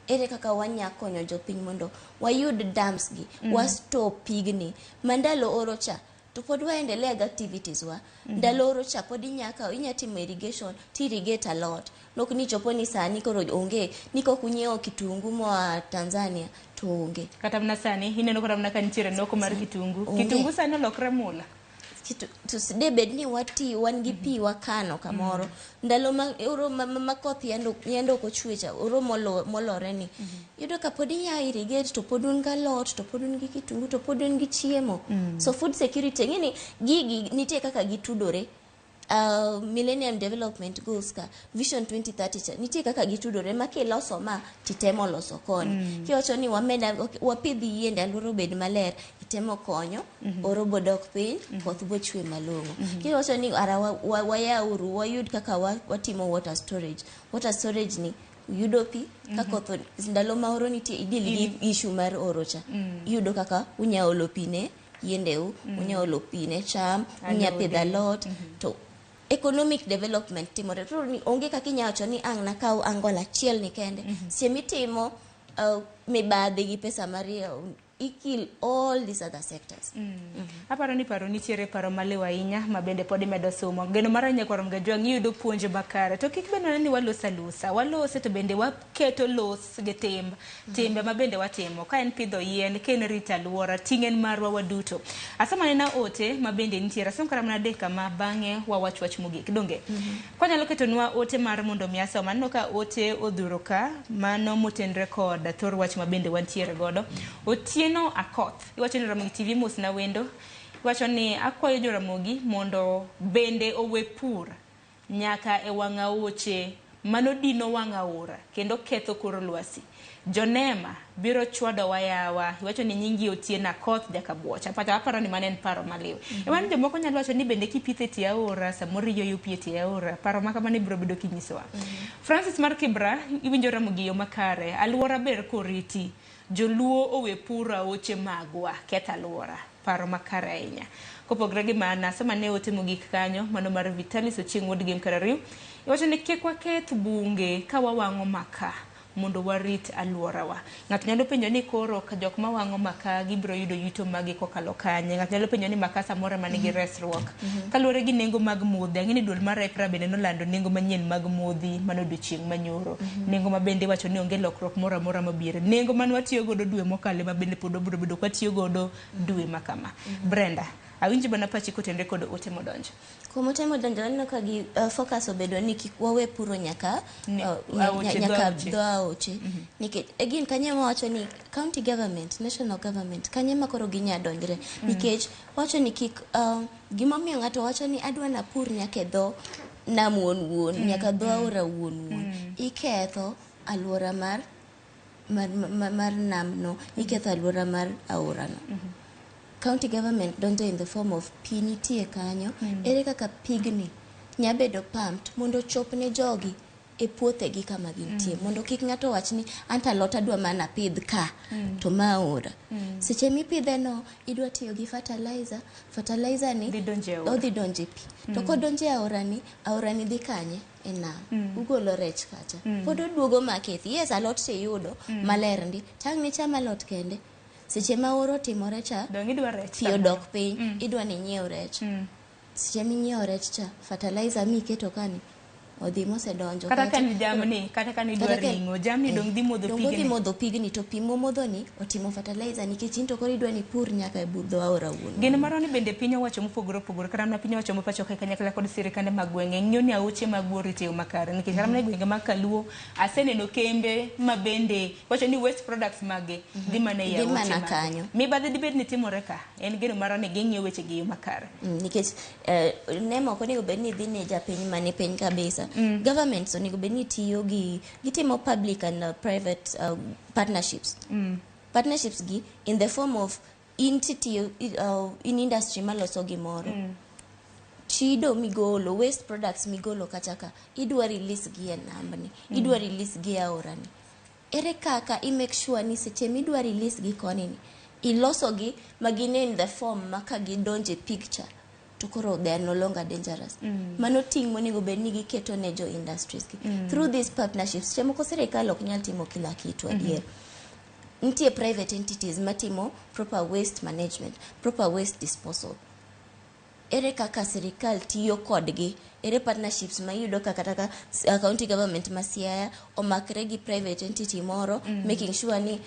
B: ere kaka wanya konyo jopiny mondo wayud dams gi wasto pigni mandalo oro cha to pod waendelea ga activities wa ndalo oro cha pod inyatimo irrigation to irrigate a lot nok ni chopo ni sani koro onge niko kunyeo kitungu moa Tanzania to onge
A: kata mna sani ineno kata mna kanitiere noko mar kitungu sani olokre mula
B: to side bed ni wati wan gi pi wakano kamoro ndalo ma oro ma koth yando ko chwecha oro molore ni yudo ka pod inya irrigate to pod un ga lot to pod un gi kitungu to pod un gi chiemo so food security ngini gigi nitie kaka gitudore Millennium Development Goals ka Vision 2030 cha nitie kaka gitudore ma kiloso ma titemo loso koni kiwacho ni wameda wapidhi yiende alworo bed maler itemo konyo oro bodok piny koth bochwe malongo kiwacho ni ara wayauru wayud kaka watimo water storage ni yudo pi ka koth ndalo ma oro nitie idil gi issue mar oro cha yudo kaka unyaolo pi ne yiendeu unyaolo pi ne cham unyapidha lot to economic development timore to ni onge kaka inyacho ni ang nakau angola chiel ni kende semitimo mibadhi gi pesa mario ikil all these other sectors.
A: Aparo ni paro nitiere paro malewa ahinya mabende pod medo somo geno mara nyakwarom ga jwang yudo puonj makare to kik beno ni walose to bende waketo los gi timbe mabende watimo ka en pidho yien ken rita alwora tingen marwa waduto asama nena ote mabende nitiere asam kara mana deka ma bange wawach mogik donge kwanyalo ketonwa ote mar mondo miasa manno ka ote odhuro ka mano motenre kod thor wach mabende wantiere godo Otieno Akoth iwacho ni Ramogi TV mos na wendo iwacho ni akwayo jo Ramogi mondo bende owe pur nyaka e wanga oche mano dino wanga ora kendo ketho kor lwasi Jonema biro chwado wayawa iwacho ni nyingi Otieno Akoth jakabuocha pata aparo ni manen paro maliw ewan jomoko nyalo wacho ni bende kipithe ti aora samoro yoyo pieti aora paro maka mane biro bedo kinyisowa Francis Mar Kibra iwinjo Ramogi yo makare alwora ber koriti Joluo owe pura oche magwa ketha alwora paro makare ahinya kopogre gi mana sama ne otimo gik kanyo mano mar Vitalis Ochieng Wod Game Karariu iwacho ni kik waketh bunge ka wawango maka mondo warit alworawa ng'at nyalo penjo ni koro ka jok ma wango maka gibro yudo yuto magi kokalo kanye ng'at nyalo penjo ni maka samora manigi resruok kaluore gi nengo mag modhi ang'ini duol mar Epra bende nolando nengo manyien mag modhi mano odiochieng manyoro nengo mabende wacho ni onge lokruok moro amora mabiro nengo man watiyo godo dwe mokale mabende pod obiro bedo kwatiyo godo dwe makama Brenda awinji bana pachi kotende kod ote modonjo
B: Kuom ote modonjo aneno ka gi focus obedo ni kik wawe puro nyaka dho aoche nikech again kanye wacho ni county government national government kanye makoro ginyadonjre nikech wacho ni kik gimomiyo ng'ato wacho ni adwa na pur nyaka dho nam wuon nyaka dho aora wuon iketho alwora mar namno iketho alwora mar aora no county government donjo in the form of pi nitie kanyo ere kaka pigni nyabedo pumped mondo chop ne jogi e puothe gi kama gintie mondo kik ng'ato wach ni anta lota dwa mana pidh ka to maora seche mipidhe no idwa tiyo gi fertilizer ni odhi donje pi to kodonje aora ni dhi kanye e nam ugolo rech kacha pod oduogo makethi yes alot te yudo maler ndi tang ni chama lot kende seche ma oro timore cha pi odok piny idwa ni nyiew rech seche minyiew rech cha fertilizer miketo kani odhi mosedonjo
A: kata kan jamni kata kan idwa ringo jamni dong dhi modho
B: pigni to pi momodho ni otimo fertilizer nikech into koro idwa ni pur nyaka e budho aora wuon
A: gin maro ni bende piny owacho mopogore kata na piny owacho mopacho kanyakla kod sirikande mag gwenge ng'iyo ni aoche mag orite makare nikech ramne gwenge mag Kaluo aseneno kembe mabende wacho ni waste products mage dhi mana ya oche kanyo mibadhi dibed ni timore ka en geno maro ni ging'iyo weche gi makare
B: nikech nemo ko ni bed ni dhi ne japiny mane piny kabisa governments onego bed ni tiyo gi gitimo public and private partnerships gi in the form of in industry maloso gimoro chido migolo waste products migolo kachaka idwa release gi e nambni idwa release gi aorani ere kaka i make sure ni seche midwa release gi koni ni iloso gi magine in the form maka gidonje picture to koro they are no longer dangerous mano ting monego bed ni giketo ne jo industries through these partnerships chemoko serikal ok nyal timo kila kitu adier nitie private entities matimo proper waste management proper waste disposal ere kaka serikal tiyo kodgi ere partnerships mayudo kaka county government ma Siaya omakre gi private entity moro making sure ni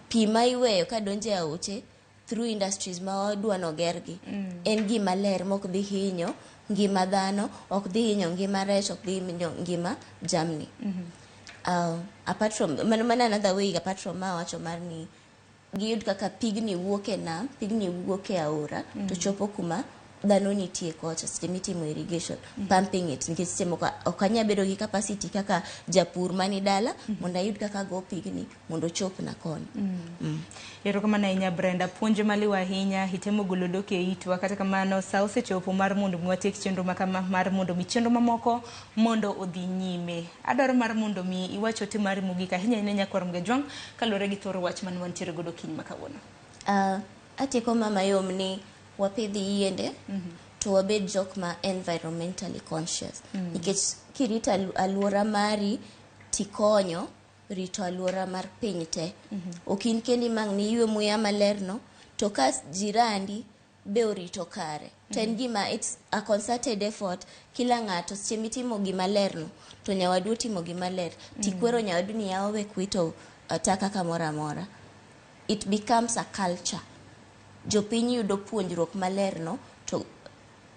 B: pi ma iweyo ka donje aoche through industries ma wadwa nogergi en gima ler mok dhi hinyo ngima dhano ok dhi hinyo ngima rech ok dhi hinyo ngima jamni apart from mana another way apart from ma wacho mar ni giyud kaka pigni wuok e nam pigni wuok e aora to chopo kuma dhano nitie kocha seche mitimo irrigation pumping it nikech seche moko ok anya bedo gi capacity kaka japur mani dala mondo ayud kaka go pigni mondo chop na kon.
A: Erokamano ahinya Brenda, puonj maliwa ahinya, itemo golo dok e itwa, kata kamano sa osechopo mar mondo mwatiek chenro makama mar mondo mi chenro mamoko mondo odhi nyime. Adwaro mar mondo mi iwacho te mar mogik ahinya ne nyakwar Mgejwang kalore gi thoro wach man wantiere godo kiny makawuono.
B: Atieko mama yom ni wapidhi yiende to wabed jok ma environmentally conscious nikech kirito alwora mari tikonyo rito alwora mar piny te. Okin kendi mang ni ywe muya malerno to kas jirandi be orito kare. Ten gima, it's a concerted effort. Kila ng'ato seche mitimo gima lerno to nyawadu timo gima ler. Tikwero nyawadu ni yawe kwito taka kamora amora. It becomes a culture. Jopiny yudo puonjruok malerno to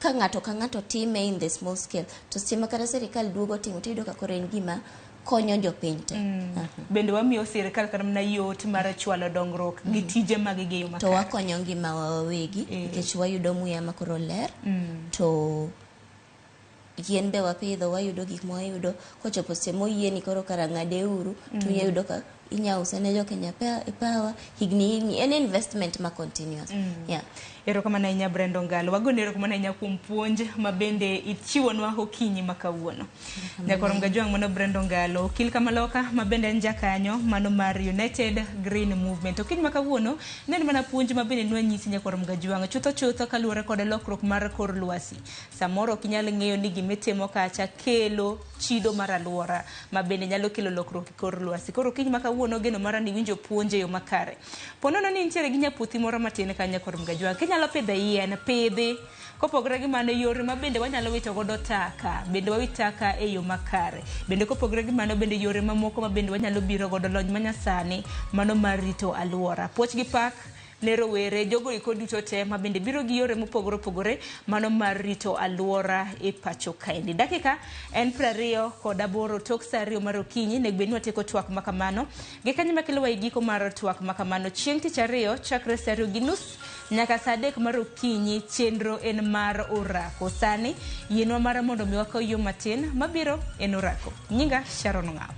B: ka ng'ato time in the small scale to seche makata serikal duogo timo tido ka koro en gima konyo jopiny te.
A: Bende wamiyo sirikal kata mana yot mar chwalo dongruok gi tije mag geyo makare.
B: To wakonyo ngima wawegi nikech wayudo muya makoro ler. To yien be wapidho, wayudo gik ma wayudo kochopo seche moyieni koro kara ng'ade uru to uyudo ka inyause ne jo Kenya Power higni en investment ma continuous.
A: Erokamano ahinya Brenda Ngalo, wagone erokamano ahinya kuom puonj ma bende ichiwonwa okinyi makawuono. Nyakwar Mgejwang mano Brenda Ngalo, okil kamaloka ma bende en jakanyo mano mar United Green Movement. Okinyi makawuono ne en mana puonj ma bende nwanyisi Nyakwar Mgejwang chutho kaluwore kod lokruok mar kor lwasi. Samoro ok inyal ng'eyo ni gimitimo kacha kelo chido mar alwora ma bende nyalo kelo lokruok e kor lwasi. Koro okinyi makawuono geno mara ni winjo puonje yo makare. Ponono ni nitiere gi nyapuothi moro matin ka Nyakwar Mgejwang. Nyalo pidho yien, pidhi kopogre gi mano yore ma bende wanyalo wito godo taka, bende wawit taka e yo makare. Bende kopogre gi mano bende yore mamoko ma bende wanyalo biro godo lony manyasani mano mar rito alwora. Puoch gi pak ne rowere jogo iko duto te ma bende biro gi yore mopogore opogore mano mar rito alwora e pacho kaendi. Dakika en 28 tok saa 2 mar okinyi nek bedni watieko twak makamano. Gikanyo makelowa e giko mar twak makamano chieng' tich ariyo chakre saa 2:30 nyaka saa 3 mar okinyi. Chenro en mar orako. Sani yienwa mara mondo mi wakaw yo matin mabiro en orako. Nyinga Sharon Ng'ao.